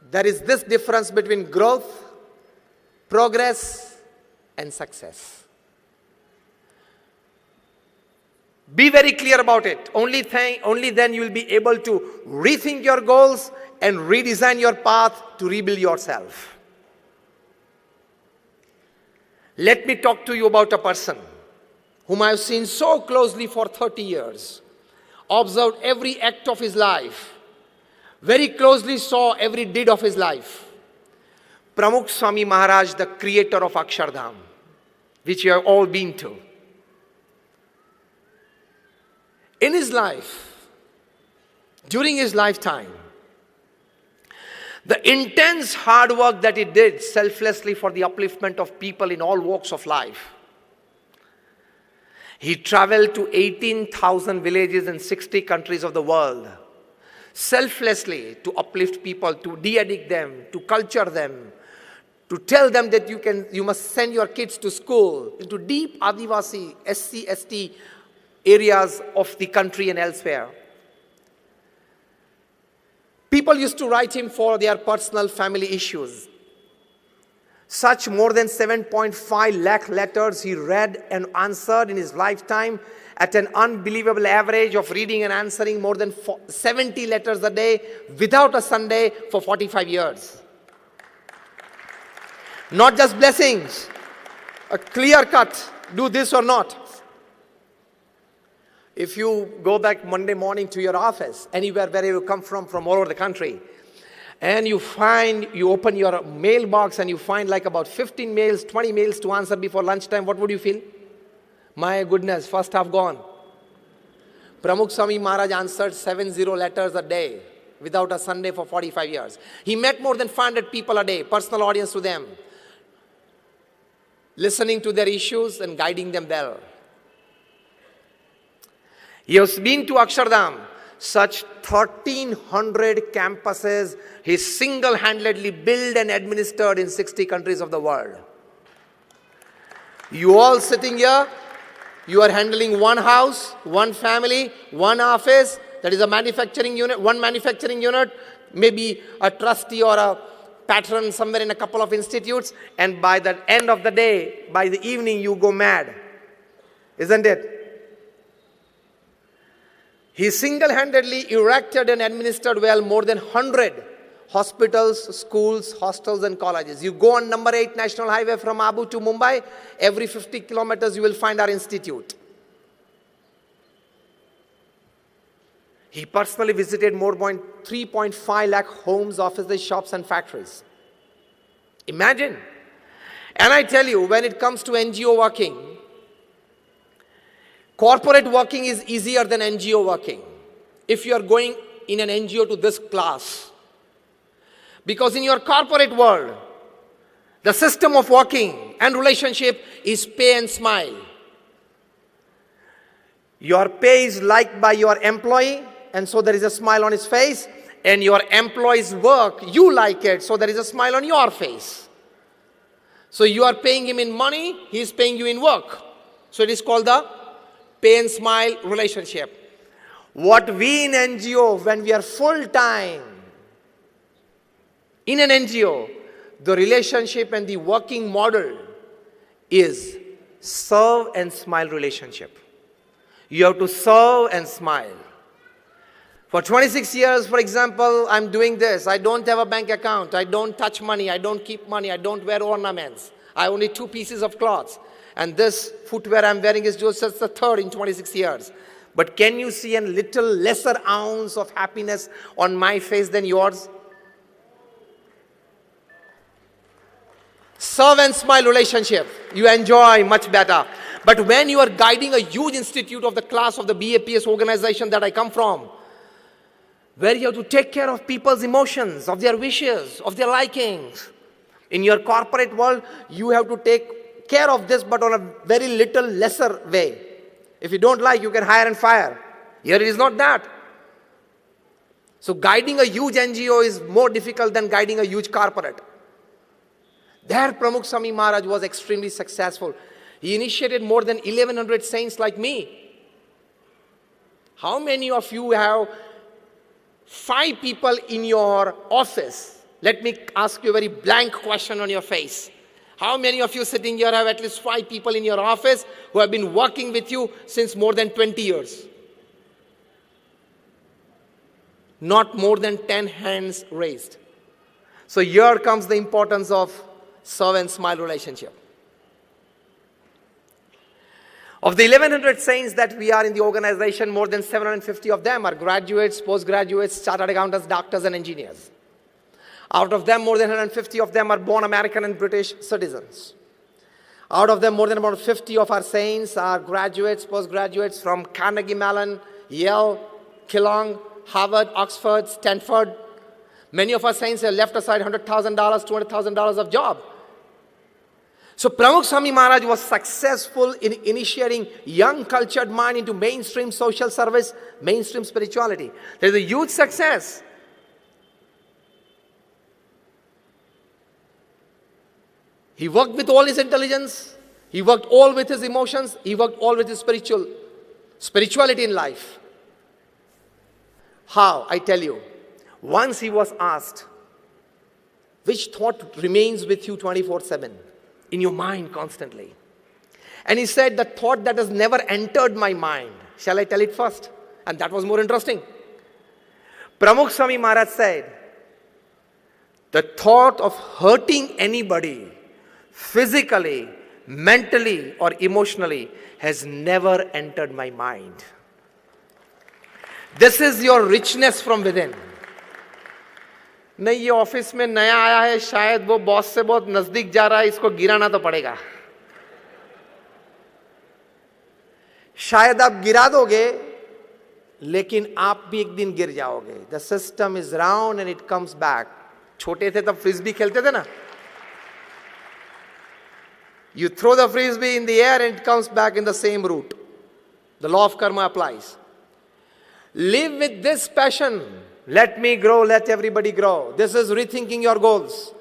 There is this difference between growth, progress, and success. Be very clear about it. Only then you will be able to rethink your goals and redesign your path to rebuild yourself. Let me talk to you about a person whom I have seen so closely for 30 years, observed every act of his life, very closely saw every deed of his life. Pramukh Swami Maharaj, the creator of Akshardham, which you have all been to. In his life, during his lifetime, the intense hard work that he did selflessly for the upliftment of people in all walks of life. He traveled to 18,000 villages in 60 countries of the world, selflessly to uplift people, to de-addict them, to culture them, to tell them that you must send your kids to school, into deep Adivasi, SC, ST areas of the country and elsewhere. People used to write him for their personal family issues. Such more than 7.5 lakh letters he read and answered in his lifetime at an unbelievable average of reading and answering more than 70 letters a day without a Sunday for 45 years. Not just blessings, a clear cut, do this or not. If you go back Monday morning to your office, anywhere where you come from all over the country, and you open your mailbox and you find like about 15 mails, 20 mails to answer before lunchtime, what would you feel? My goodness, first half gone. Pramukh Swami Maharaj answered 70 letters a day without a Sunday for 45 years. He met more than 500 people a day, personal audience to them, listening to their issues and guiding them well. He has been to Akshardham, such 1,300 campuses he single-handedly built and administered in 60 countries of the world. You all sitting here, you are handling one house, one family, one office, that is a manufacturing unit, one manufacturing unit, maybe a trustee or a patron somewhere in a couple of institutes, and by the end of the day, by the evening, you go mad. Isn't it? He single-handedly erected and administered well more than 100 hospitals, schools, hostels and colleges. You go on number 8 National Highway from Abu to Mumbai, every 50 kilometers you will find our institute. He personally visited more than 3.5 lakh homes, offices, shops and factories. Imagine. And I tell you, when it comes to NGO working, corporate working is easier than NGO working. If you are going in an NGO to this class. Because in your corporate world, the system of working and relationship is pay and smile. Your pay is liked by your employee, and so there is a smile on his face. And your employee's work, you like it, so there is a smile on your face. So you are paying him in money, he is paying you in work. So it is called the pay and smile relationship. What we in NGO, when we are full-time, In an NGO, the relationship and the working model is serve and smile relationship. You have to serve and smile. For 26 years, for example, I'm doing this. I don't have a bank account. I don't touch money. I don't keep money. I don't wear ornaments. I have only 2 pieces of cloths. And this footwear I'm wearing is just the third in 26 years. But can you see a little lesser ounce of happiness on my face than yours? Serve and smile relationship. You enjoy much better. But when you are guiding a huge institute of the class of the BAPS organization that I come from, where you have to take care of people's emotions, of their wishes, of their likings. In your corporate world, you have to take care of this, but on a very little lesser way. If you don't like, you can hire and fire. Here it is not that. So guiding a huge NGO is more difficult than guiding a huge corporate. There Pramukh Swami Maharaj was extremely successful. He initiated more than 1100 saints like me. How many of you have 5 people in your office? Let me ask you a very blank question on your face. How many of you sitting here have at least 5 people in your office who have been working with you since more than 20 years? Not more than 10 hands raised. So here comes the importance of serve and smile relationship. Of the 1100 saints that we are in the organization, more than 750 of them are graduates, postgraduates, chartered accountants, doctors and engineers. Out of them, more than 150 of them are born American and British citizens. Out of them, more than about 50 of our saints are graduates, postgraduates from Carnegie Mellon, Yale, Keelung, Harvard, Oxford, Stanford. Many of our saints have left aside $100,000, $200,000 of job. So Pramukh Swami Maharaj was successful in initiating young cultured mind into mainstream social service, mainstream spirituality. There is a huge success. He worked with all his intelligence. He worked all with his emotions. He worked all with his spirituality in life. How? I tell you. Once he was asked, which thought remains with you 24/7? In your mind constantly. And he said, the thought that has never entered my mind. Shall I tell it first? And that was more interesting. Pramukh Swami Maharaj said, the thought of hurting anybody physically, mentally or emotionally has never entered my mind. This is your richness from within. नहीं, ये office में नया आया है, शायद वो boss से बहुत नजदीक जा रहा है, इसको गिराना तो पड़ेगा. शायद आप गिरा दोगे, लेकिन आप भी एक दिन गिर जाओगे. The system is round and it comes back. छोटे थे तब फ्रिस्बी खेलते थे ना. You throw the frisbee in the air and it comes back in the same route. The law of karma applies. Live with this passion. Let me grow, let everybody grow. This is rethinking your goals.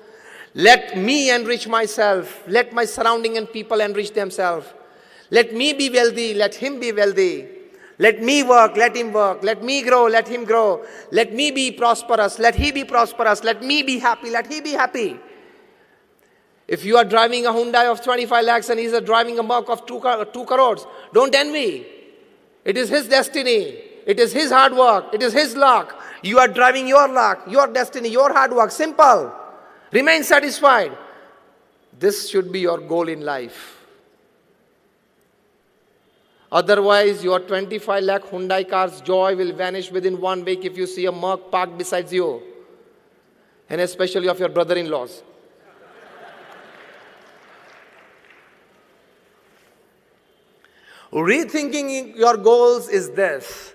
Let me enrich myself. Let my surrounding and people enrich themselves. Let me be wealthy, let him be wealthy. Let me work, let him work. Let me grow, let him grow. Let me be prosperous, let he be prosperous. Let me be happy, let he be happy. If you are driving a Hyundai of 25 lakhs and he is driving a Merc of 2 crores, don't envy. It is his destiny. It is his hard work. It is his luck. You are driving your luck, your destiny, your hard work. Simple. Remain satisfied. This should be your goal in life. Otherwise, your 25 lakh Hyundai car's joy will vanish within 1 week if you see a Merc parked beside you. And especially of your brother-in-laws. Rethinking your goals is this.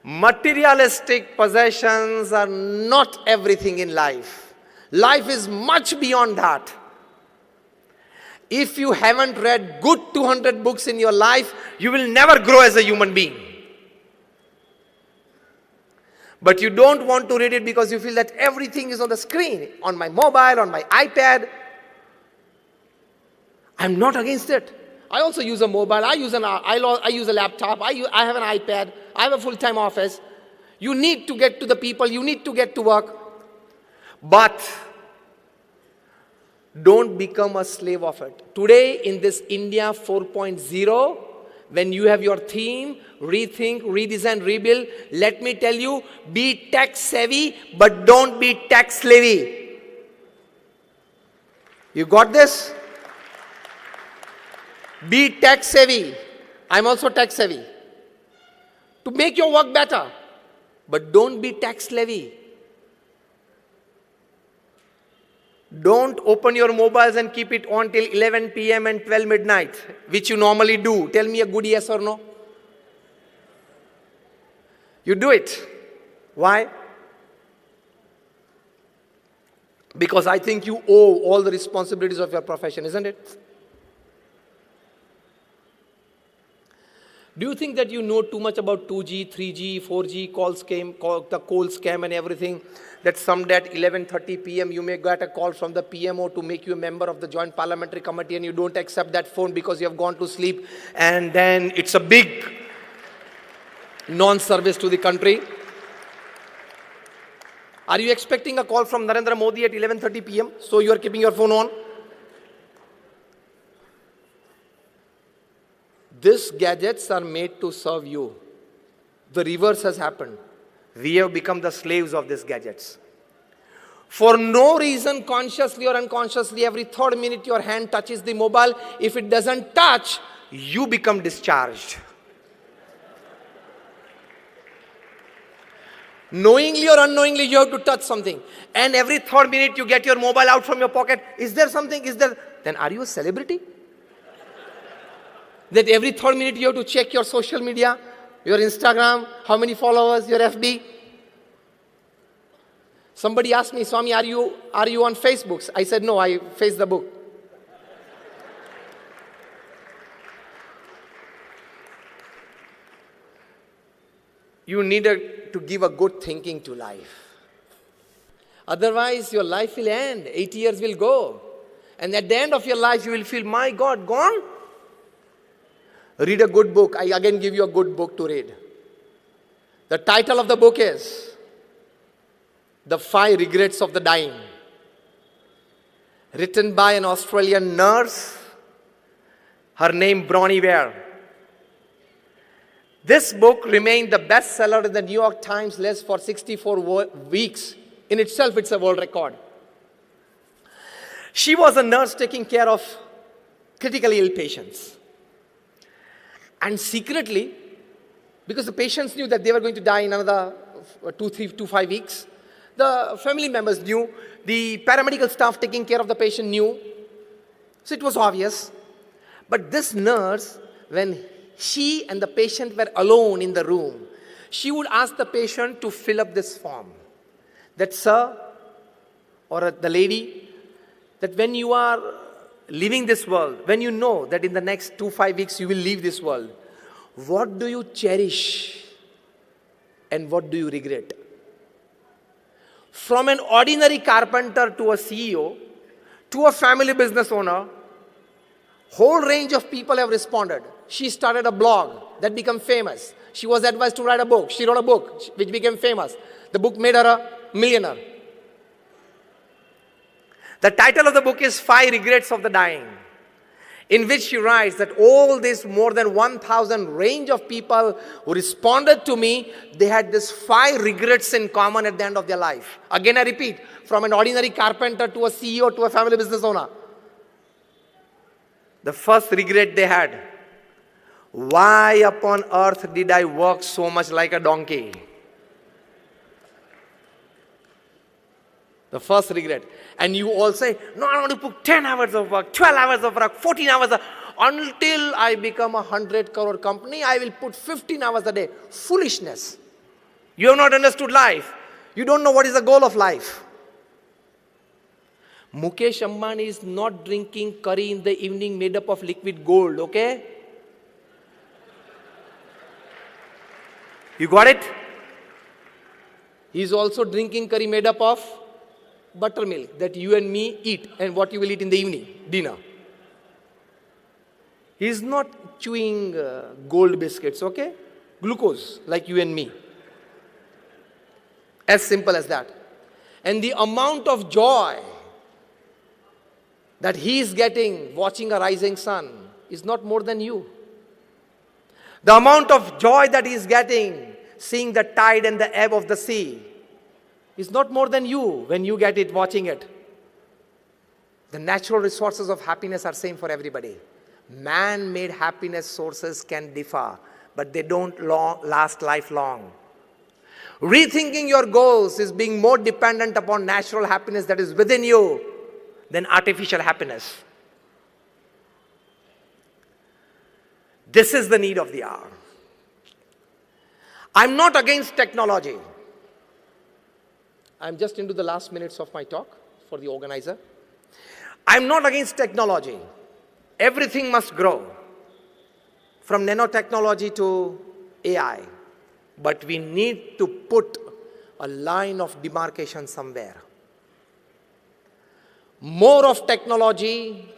Materialistic possessions are not everything in life. Life is much beyond that. If you haven't read good 200 books in your life, you will never grow as a human being. But you don't want to read it because you feel that everything is on the screen, on my mobile, on my iPad. I'm not against it. I also use a mobile, I use a laptop, I have an iPad, I have a full-time office. You need to get to the people, you need to get to work. But Don't become a slave of it. Today, in this India 4.0, when you have your theme, rethink, redesign, rebuild, let me tell you, be tech savvy, but don't be tech slavey. You got this? Be tech savvy. I'm also tech savvy. To make your work better. But don't be tech slavey. Don't open your mobiles and keep it on till 11 p.m. and 12 midnight, which you normally do. Tell me a good yes or no. You do it. Why? Because I think you owe all the responsibilities of your profession, isn't it? Do you think that you know too much about 2G, 3G, 4G, the call scam and everything? That someday at 11:30 p.m. you may get a call from the PMO to make you a member of the Joint Parliamentary Committee and you don't accept that phone because you have gone to sleep, and then it's a big non-service to the country. Are you expecting a call from Narendra Modi at 11:30 p.m. so you are keeping your phone on? These gadgets are made to serve you. The reverse has happened. We have become the slaves of these gadgets. For no reason, consciously or unconsciously, every third minute your hand touches the mobile. If it doesn't touch, you become discharged. Knowingly or unknowingly, you have to touch something. And every third minute you get your mobile out from your pocket. Is there something? Then are you a celebrity? That every third minute you have to check your social media, your Instagram, how many followers, your FB. Somebody asked me, Swami, are you on Facebook? I said, no, I face the book. You need to give a good thinking to life. Otherwise, your life will end. 80 years will go. And at the end of your life, you will feel, my God, gone? Read a good book. I again give you a good book to read. The title of the book is The 5 Regrets of the Dying. Written by an Australian nurse. Her name Bronnie Ware. This book remained the bestseller in the New York Times list for 64 weeks. In itself, it's a world record. She was a nurse taking care of critically ill patients. And secretly, because the patients knew that they were going to die in another 2 to 5 weeks, the family members knew, the paramedical staff taking care of the patient knew. So it was obvious. But this nurse, when she and the patient were alone in the room, she would ask the patient to fill up this form. That, sir, or the lady, that when you are leaving this world, when you know that in the next 2-5 weeks you will leave this world, what do you cherish and what do you regret? From an ordinary carpenter to a CEO, to a family business owner, whole range of people have responded. She started a blog that became famous. She was advised to write a book. She wrote a book which became famous. The book made her a millionaire. The title of the book is 5 Regrets of the Dying, in which she writes that all this more than 1,000 range of people who responded to me, they had these 5 regrets in common at the end of their life. Again, I repeat, from an ordinary carpenter to a CEO to a family business owner. The first regret they had, why upon earth did I work so much like a donkey? The first regret. And you all say, no, I want to put 10 hours of work, 12 hours of work, 14 hours of, until I become a 100 crore company, I will put 15 hours a day. Foolishness. You have not understood life. You don't know what is the goal of life. Mukesh Ambani is not drinking curry in the evening made up of liquid gold, okay? You got it? He is also drinking curry made up of buttermilk that you and me eat, and what you will eat in the evening, dinner. He is not chewing gold biscuits, okay? Glucose, like you and me. As simple as that. And the amount of joy that he is getting watching a rising sun is not more than you. The amount of joy that he is getting seeing the tide and the ebb of the sea is not more than you when you get it watching it. The natural resources of happiness are same for everybody. Man-made happiness sources can differ, but they don't last lifelong. Rethinking your goals is being more dependent upon natural happiness that is within you than artificial happiness. This is the need of the hour. I'm not against technology. I'm just into the last minutes of my talk for the organizer. I'm not against technology. Everything must grow, from nanotechnology to AI. But we need to put a line of demarcation somewhere. More of technology,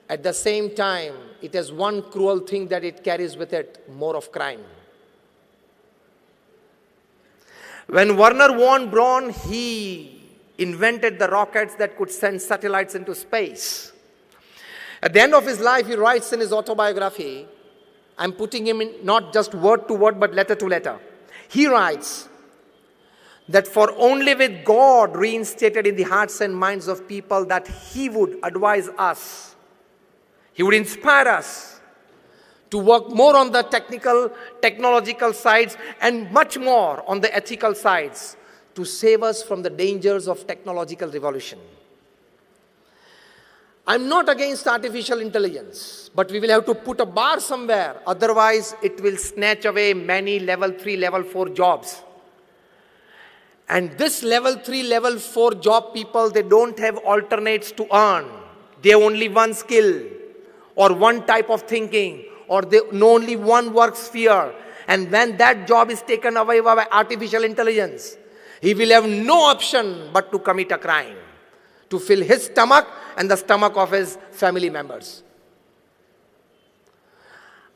at the same time, it has one cruel thing that it carries with it, more of crime. When Wernher von Braun, he invented the rockets that could send satellites into space. At the end of his life, he writes in his autobiography, I'm putting him in not just word to word, but letter to letter. He writes that for only with God reinstated in the hearts and minds of people that he would advise us, he would inspire us to work more on the technological sides and much more on the ethical sides to save us from the dangers of technological revolution. I'm not against artificial intelligence, but we will have to put a bar somewhere. Otherwise, it will snatch away many level 3, level 4 jobs. And this level 3, level 4 job people, they don't have alternates to earn. They have only one skill or one type of thinking, or they know only one work sphere. And when that job is taken away by artificial intelligence, he will have no option but to commit a crime, to fill his stomach and the stomach of his family members.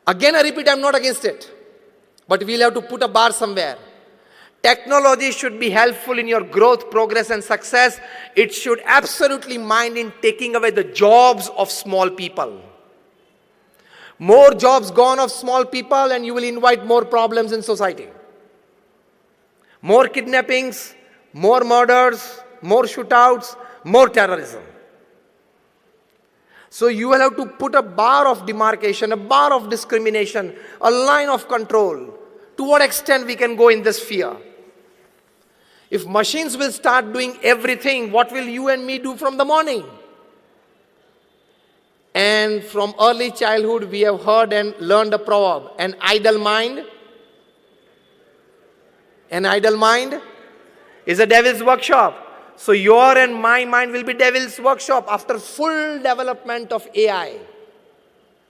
Again, I repeat, I'm not against it, but we'll have to put a bar somewhere. Technology should be helpful in your growth, progress, and success. It should absolutely mind in taking away the jobs of small people. More jobs gone of small people and you will invite more problems in society. More kidnappings, more murders, more shootouts, more terrorism. So you will have to put a bar of demarcation, a bar of discrimination, a line of control. To what extent we can go in this sphere? If machines will start doing everything, what will you and me do from the morning? And from early childhood, we have heard and learned a proverb, an idle mind is a devil's workshop. So your and my mind will be devil's workshop after full development of AI.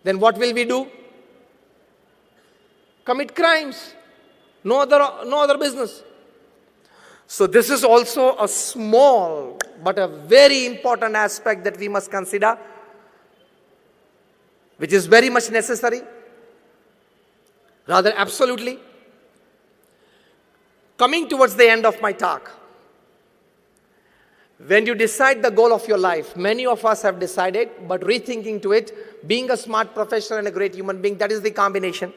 Then what will we do? Commit crimes. No other business. So this is also a small but a very important aspect that we must consider, which is very much necessary, rather absolutely. Coming towards the end of my talk, when you decide the goal of your life, many of us have decided, but rethinking to it, being a smart professional and a great human being, that is the combination.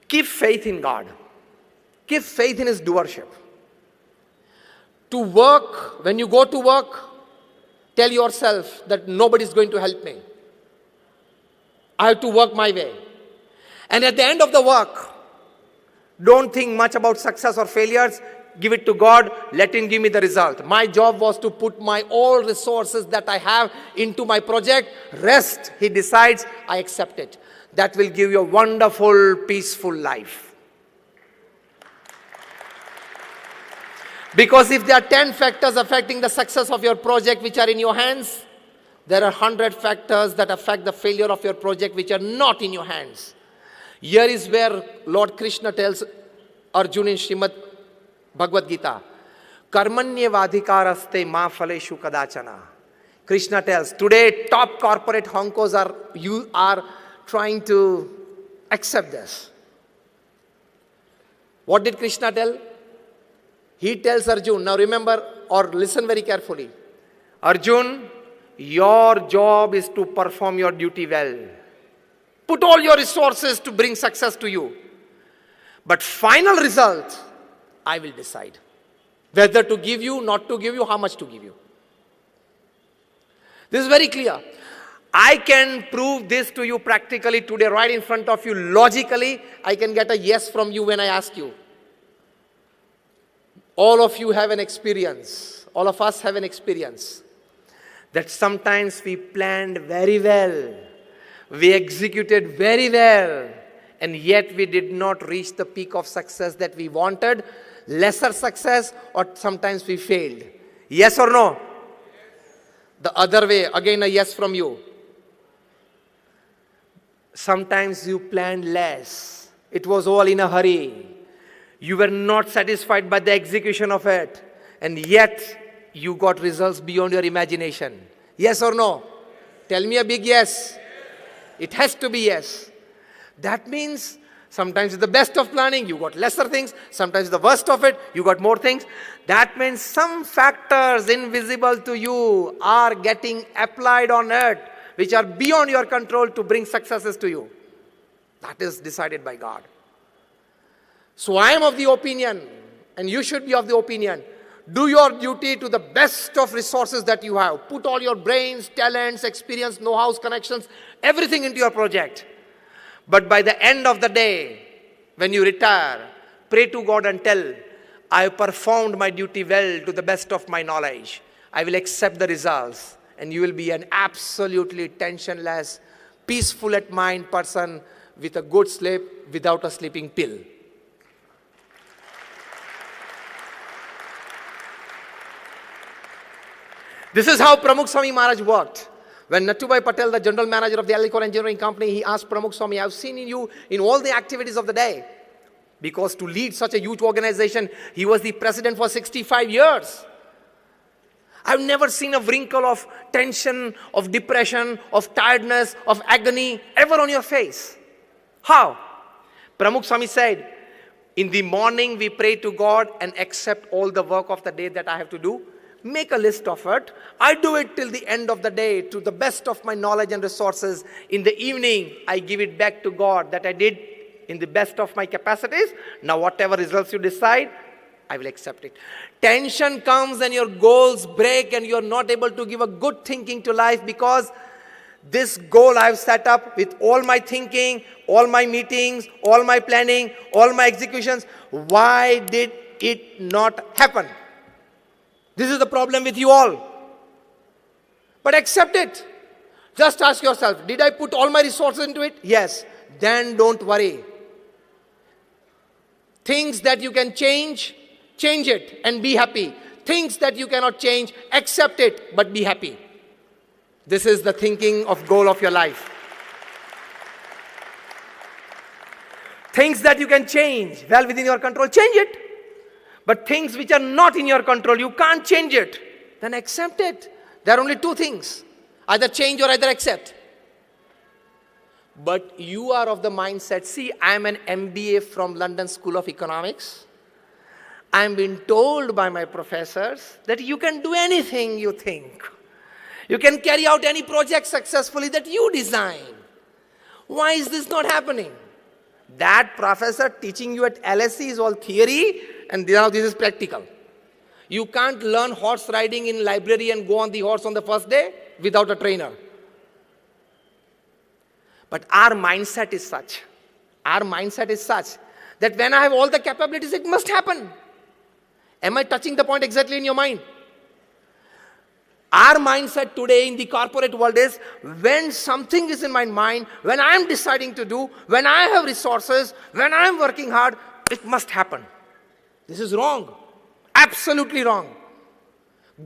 Keep faith in God. Keep faith in His doership. To work, when you go to work, tell yourself that nobody is going to help me. I have to work my way. And at the end of the work, don't think much about success or failures. Give it to God. Let Him give me the result. My job was to put my all resources that I have into my project. Rest, He decides, I accept it. That will give you a wonderful, peaceful life. Because if there are 10 factors affecting the success of your project which are in your hands, there are 100 factors that affect the failure of your project which are not in your hands. Here is where Lord Krishna tells Arjuna in Srimad Bhagavad Gita, Karmanyevadhikaraste ma phaleshu kadachana. Krishna tells, today top corporate honkos are trying to accept this. What did Krishna tell? He tells Arjuna, now remember or listen very carefully. Arjun, your job is to perform your duty well. Put all your resources to bring success to you. But final result, I will decide. Whether to give you, not to give you, how much to give you. This is very clear. I can prove this to you practically today, right in front of you. Logically, I can get a yes from you when I ask you. All of you have an experience. All of us have an experience that sometimes we planned very well. We executed very well. And yet we did not reach the peak of success that we wanted. Lesser success, or sometimes we failed. Yes or no? The other way, again a yes from you. Sometimes you planned less. It was all in a hurry. You were not satisfied by the execution of it. And yet, you got results beyond your imagination. Yes or no? Tell me a big yes. It has to be yes. That means sometimes it's the best of planning, you got lesser things. Sometimes the worst of it, you got more things. That means some factors invisible to you are getting applied on it, which are beyond your control to bring successes to you. That is decided by God. So I am of the opinion, and you should be of the opinion, do your duty to the best of resources that you have. Put all your brains, talents, experience, know-hows, connections, everything into your project. But by the end of the day, when you retire, pray to God and tell, I have performed my duty well to the best of my knowledge. I will accept the results. And you will be an absolutely tensionless, peaceful at mind person with a good sleep without a sleeping pill. This is how Pramukh Swami Maharaj worked. When Nathubai Patel, the general manager of the Alicor Engineering Company, he asked Pramukh Swami, I have seen in you in all the activities of the day. Because to lead such a huge organization, he was the president for 65 years. I've never seen a wrinkle of tension, of depression, of tiredness, of agony ever on your face. How? Pramukh Swami said, in the morning we pray to God and accept all the work of the day that I have to do. Make a list of it. I do it till the end of the day to the best of my knowledge and resources. In the evening, I give it back to God that I did in the best of my capacities. Now whatever results you decide, I will accept it. Tension comes and your goals break and you're not able to give a good thinking to life because this goal I've set up with all my thinking, all my meetings, all my planning, all my executions. Why did it not happen? This is the problem with you all. But accept it. Just ask yourself, did I put all my resources into it? Yes. Then don't worry. Things that you can change, change it and be happy. Things that you cannot change, accept it but be happy. This is the thinking of goal of your life. Things that you can change, well within your control, change it. But things which are not in your control, you can't change it, then accept it. There are only two things, either change or either accept. But you are of the mindset, see, I am an MBA from London School of Economics. I am being told by my professors that you can do anything you think. You can carry out any project successfully that you design. Why is this not happening? That professor teaching you at LSE is all theory and now this is practical. You can't learn horse riding in library and go on the horse on the first day without a trainer. But our mindset is such that when I have all the capabilities, it must happen. Am I touching the point exactly in your mind? Our mindset today in the corporate world is when something is in my mind, when I am deciding to do, when I have resources, when I am working hard, it must happen. This is wrong. Absolutely wrong.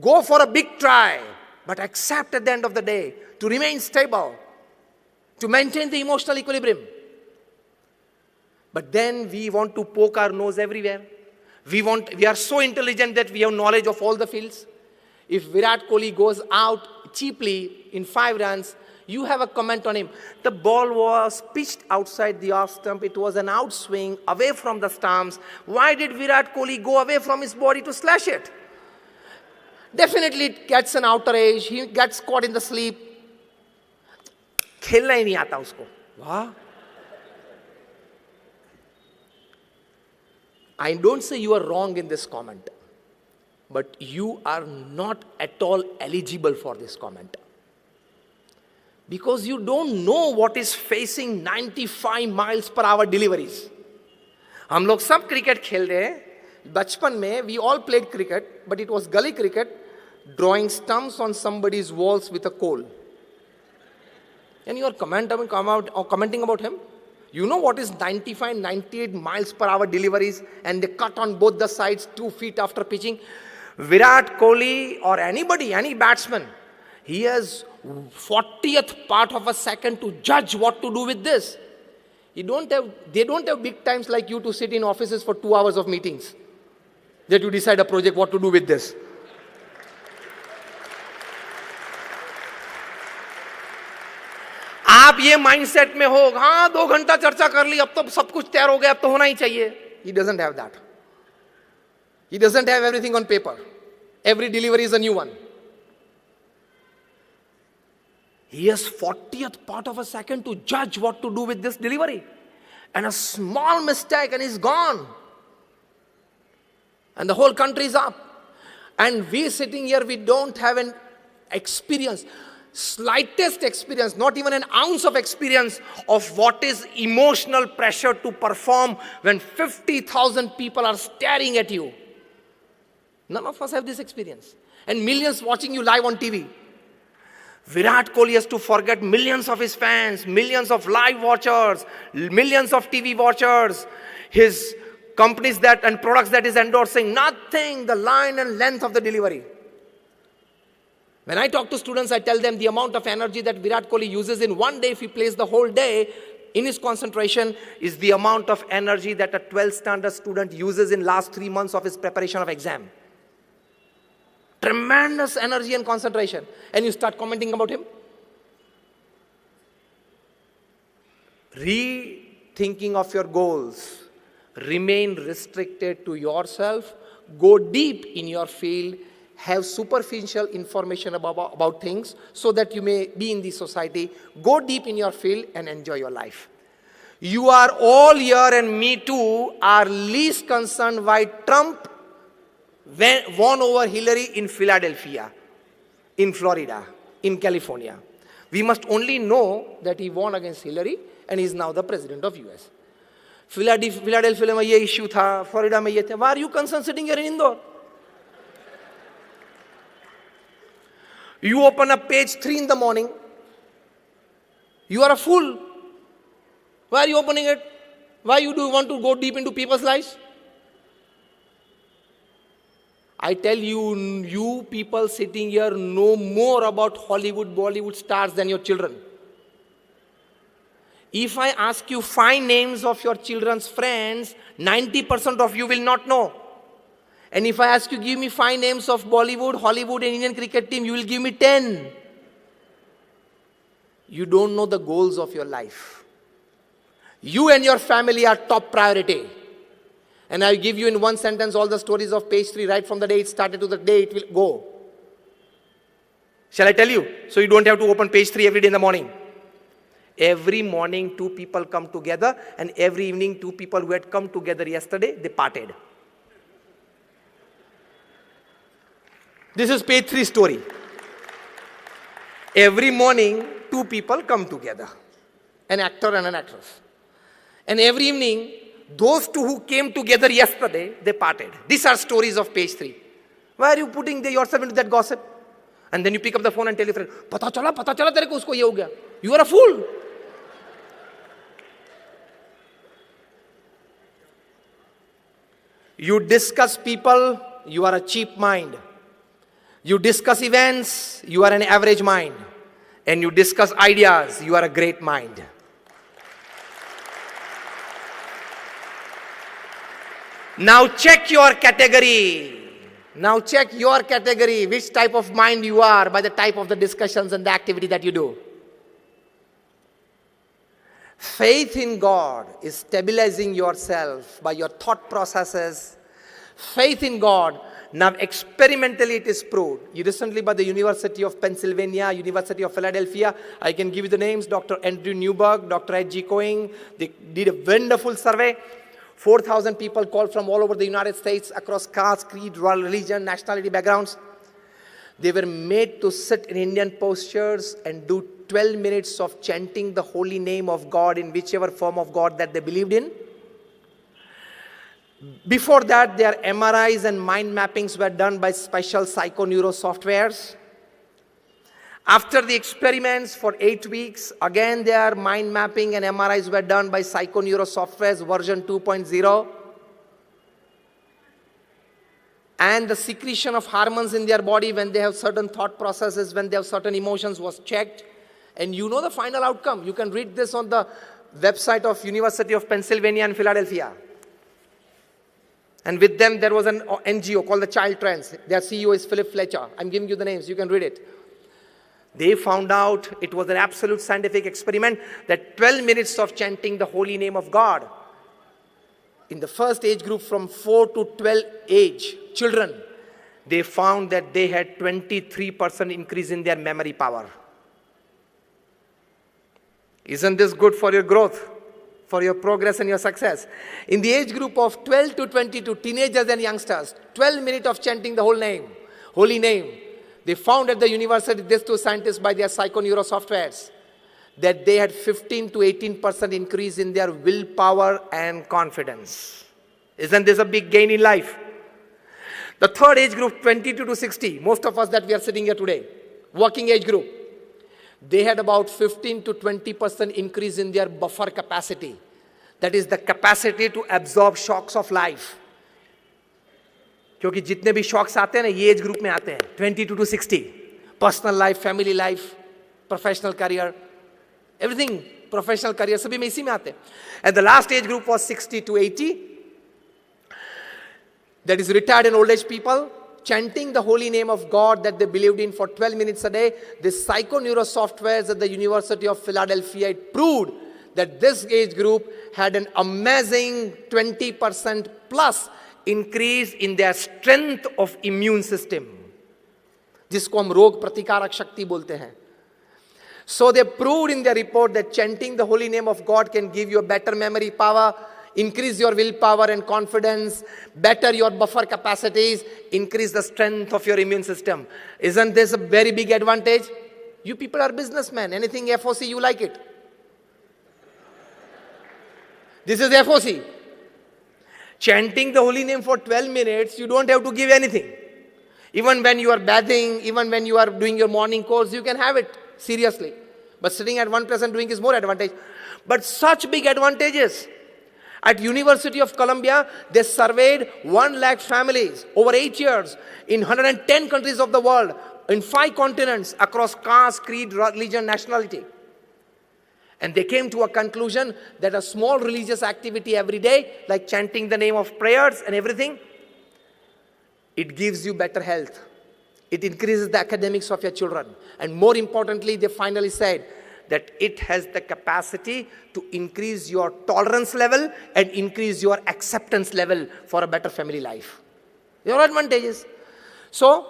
Go for a big try, but accept at the end of the day to remain stable, to maintain the emotional equilibrium. But then we want to poke our nose everywhere. We are so intelligent that we have knowledge of all the fields. If Virat Kohli goes out cheaply in 5 runs, you have a comment on him. The ball was pitched outside the off stump. It was an outswing away from the stumps. Why did Virat Kohli go away from his body to slash it? Definitely it gets an outrage. He gets caught in the sleep. खेलना ही नहीं आता उसको. वाह. I don't say you are wrong in this comment, but you are not at all eligible for this comment. Because you don't know what is facing 95 miles per hour deliveries. हम लोग सब cricket खेल रहे हैं. बचपन में we all played cricket, but it was gully cricket, drawing stumps on somebody's walls with a coal. And you are commenting about him. You know what is 95, 98 miles per hour deliveries, and they cut on both the sides 2 feet after pitching. Virat Kohli or anybody, any batsman, he has 40th part of a second to judge what to do with this. They don't have big times like you to sit in offices for 2 hours of meetings that you decide a project what to do with this. आप ये mindset में हो, हाँ 2 घंटा चर्चा कर ली, अब तो सब कुछ तैयार हो गया, अब तो होना ही चाहिए. He doesn't have that. He doesn't have everything on paper. Every delivery is a new one. He has 40th part of a second to judge what to do with this delivery. And a small mistake and he's gone. And the whole country is up. And we sitting here, we don't have an experience, slightest experience, not even an ounce of experience of what is emotional pressure to perform when 50,000 people are staring at you. None of us have this experience. And millions watching you live on TV. Virat Kohli has to forget millions of his fans, millions of live watchers, millions of TV watchers, his companies that and products that is endorsing, nothing, the line and length of the delivery. When I talk to students, I tell them the amount of energy that Virat Kohli uses in one day, if he plays the whole day in his concentration, is the amount of energy that a 12th standard student uses in last 3 months of his preparation of exam. Tremendous energy and concentration. And you start commenting about him. Rethinking of your goals. Remain restricted to yourself. Go deep in your field. Have superficial information about things so that you may be in the society. Go deep in your field and enjoy your life. You are all here, and me too, are least concerned why Trump won over Hillary in Philadelphia, in Florida, in California. We must only know that he won against Hillary and he is now the president of US. Philadelphia में ये issue था, Florida में ये था. Why are you concerned sitting here in Indore? You open up page 3 in the morning. You are a fool. Why are you opening it? Why do you want to go deep into people's lives? I tell you, you people sitting here know more about Hollywood, Bollywood stars than your children. If I ask you 5 names of your children's friends, 90% of you will not know. And if I ask you, give me 5 names of Bollywood, Hollywood and Indian cricket team, you will give me 10. You don't know the goals of your life. You and your family are top priority. And I'll give you in one sentence all the stories of page 3, right from the day it started to the day it will go. Shall I tell you? So you don't have to open page 3 every day in the morning. Every morning 2 people come together, and every evening 2 people who had come together yesterday, they parted. This is page 3 story. Every morning 2 people come together, an actor and an actress. And every evening, those 2 who came together yesterday, they parted. These are stories of page 3. Why are you putting yourself into that gossip? And then you pick up the phone and tell your friend, pata chala tere ko usko ye ho gaya. You are a fool. You discuss people, you are a cheap mind. You discuss events, you are an average mind. And you discuss ideas, you are a great mind. Now check your category. Now check your category, which type of mind you are by the type of the discussions and the activity that you do. Faith in God is stabilizing yourself by your thought processes. Faith in God. Now experimentally it is proved. Recently by the University of Pennsylvania, University of Philadelphia, I can give you the names, Dr. Andrew Newberg, Dr. H.G. Coing, they did a wonderful survey. 4,000 people called from all over the United States, across caste, creed, religion, nationality, backgrounds. They were made to sit in Indian postures and do 12 minutes of chanting the holy name of God in whichever form of God that they believed in. Before that, their MRIs and mind mappings were done by special psychoneuro softwares. After the experiments for 8 weeks, again their mind mapping and MRIs were done by psychoneuro softwares version 2.0. And the secretion of hormones in their body when they have certain thought processes, when they have certain emotions was checked. And you know the final outcome. You can read this on the website of University of Pennsylvania and Philadelphia. And with them, there was an NGO called the Child Trends. Their CEO is Philip Fletcher. I'm giving you the names. You can read it. They found out it was an absolute scientific experiment that 12 minutes of chanting the holy name of God in the first age group from 4 to 12 age children, they found that they had 23% increase in their memory power. Isn't this good for your growth? For your progress and your success. In the age group of 12 to 22, teenagers and youngsters, 12 minutes of chanting the holy name. They found at the university, these two scientists by their psychoneuro softwares, that they had 15 to 18% increase in their willpower and confidence. Isn't this a big gain in life? The third age group, 22 to 60, most of us that we are sitting here today, working age group, they had about 15 to 20% increase in their buffer capacity. That is the capacity to absorb shocks of life. क्योंकि जितने भी shocks आते हैं ना ये age group में आते हैं 22 to 60. Personal life, family life, professional career, everything, professional career सभी में इसी में आते हैं. And the last age group was 60 to 80. That is retired and old age people. Chanting the holy name of God that they believed in for 12 minutes a day. The psychoneuro softwares at the University of Philadelphia, it proved that this age group had an amazing 20% plus increase in their strength of immune system, जिसको हम रोग प्रतिकारक शक्ति बोलते हैं. So they proved in their report that chanting the holy name of God can give you a better memory power, increase your willpower and confidence, better your buffer capacities, increase the strength of your immune system. Isn't this a very big advantage? You people are businessmen. Anything FOC, you like it. This is FOC. Chanting the holy name for 12 minutes, you don't have to give anything. Even when you are bathing, even when you are doing your morning course, you can have it seriously. But sitting at one place and doing is more advantage. But such big advantages. At University of Columbia, they surveyed 1 lakh families over 8 years in 110 countries of the world, in 5 continents, across caste, creed, religion, nationality. And they came to a conclusion that a small religious activity every day, like chanting the name of prayers and everything, it gives you better health. It increases the academics of your children. And more importantly, they finally said that it has the capacity to increase your tolerance level and increase your acceptance level for a better family life. There are advantages. So,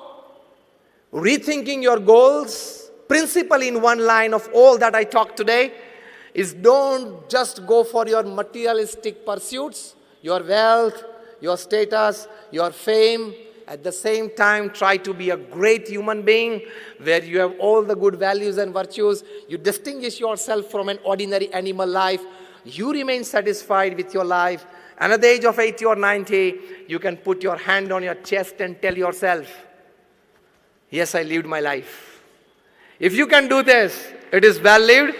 rethinking your goals, principle in one line of all that I talked today, is don't just go for your materialistic pursuits, your wealth, your status, your fame. At the same time, try to be a great human being where you have all the good values and virtues. You distinguish yourself from an ordinary animal life. You remain satisfied with your life. And at the age of 80 or 90, you can put your hand on your chest and tell yourself, yes, I lived my life. If you can do this, it is well lived.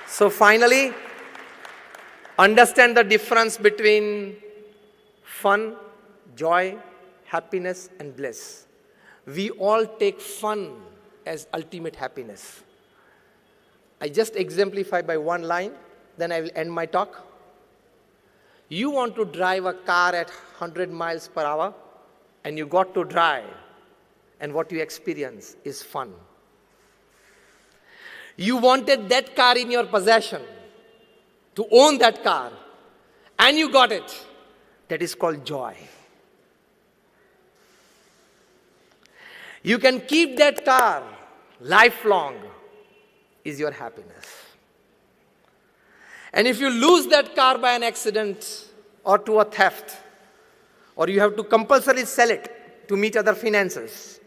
So finally, understand the difference between fun, joy, happiness, and bliss. We all take fun as ultimate happiness. I just exemplify by one line, then I will end my talk. You want to drive a car at 100 miles per hour, and you got to drive, and what you experience is fun. You wanted that car in your possession, to own that car, and you got it. That is called joy. You can keep that car lifelong, is your happiness. And if you lose that car by an accident or to a theft, or you have to compulsorily sell it to meet other finances,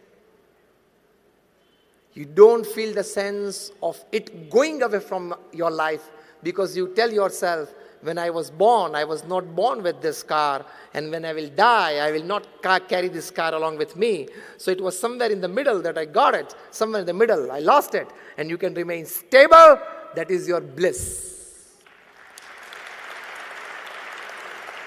you don't feel the sense of it going away from your life, because you tell yourself, when I was born, I was not born with this car, and when I will die, I will not carry this car along with me. So it was somewhere in the middle that I got it, somewhere in the middle I lost it, and you can remain stable. That is your bliss.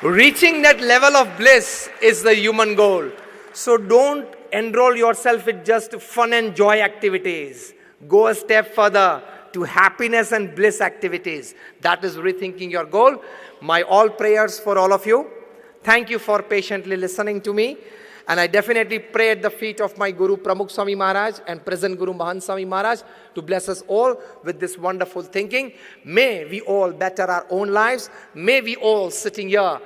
Reaching that level of bliss is the human goal. So don't enroll yourself with just fun and joy activities. Go a step further to happiness and bliss activities. That is rethinking your goal. My all prayers for all of you. Thank you for patiently listening to me. And I definitely pray at the feet of my Guru Pramukh Swami Maharaj and present Guru Mahant Swami Maharaj to bless us all with this wonderful thinking. May we all better our own lives. May we all sitting here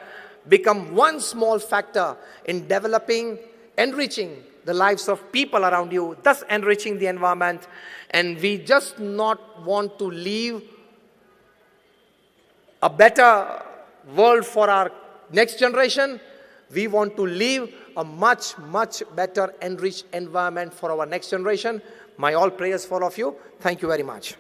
become one small factor in developing, enriching the lives of people around you, thus enriching the environment. And we just not want to leave a better world for our next generation. We want to leave a much, much better enriched environment for our next generation. My all prayers for all of you. Thank you very much.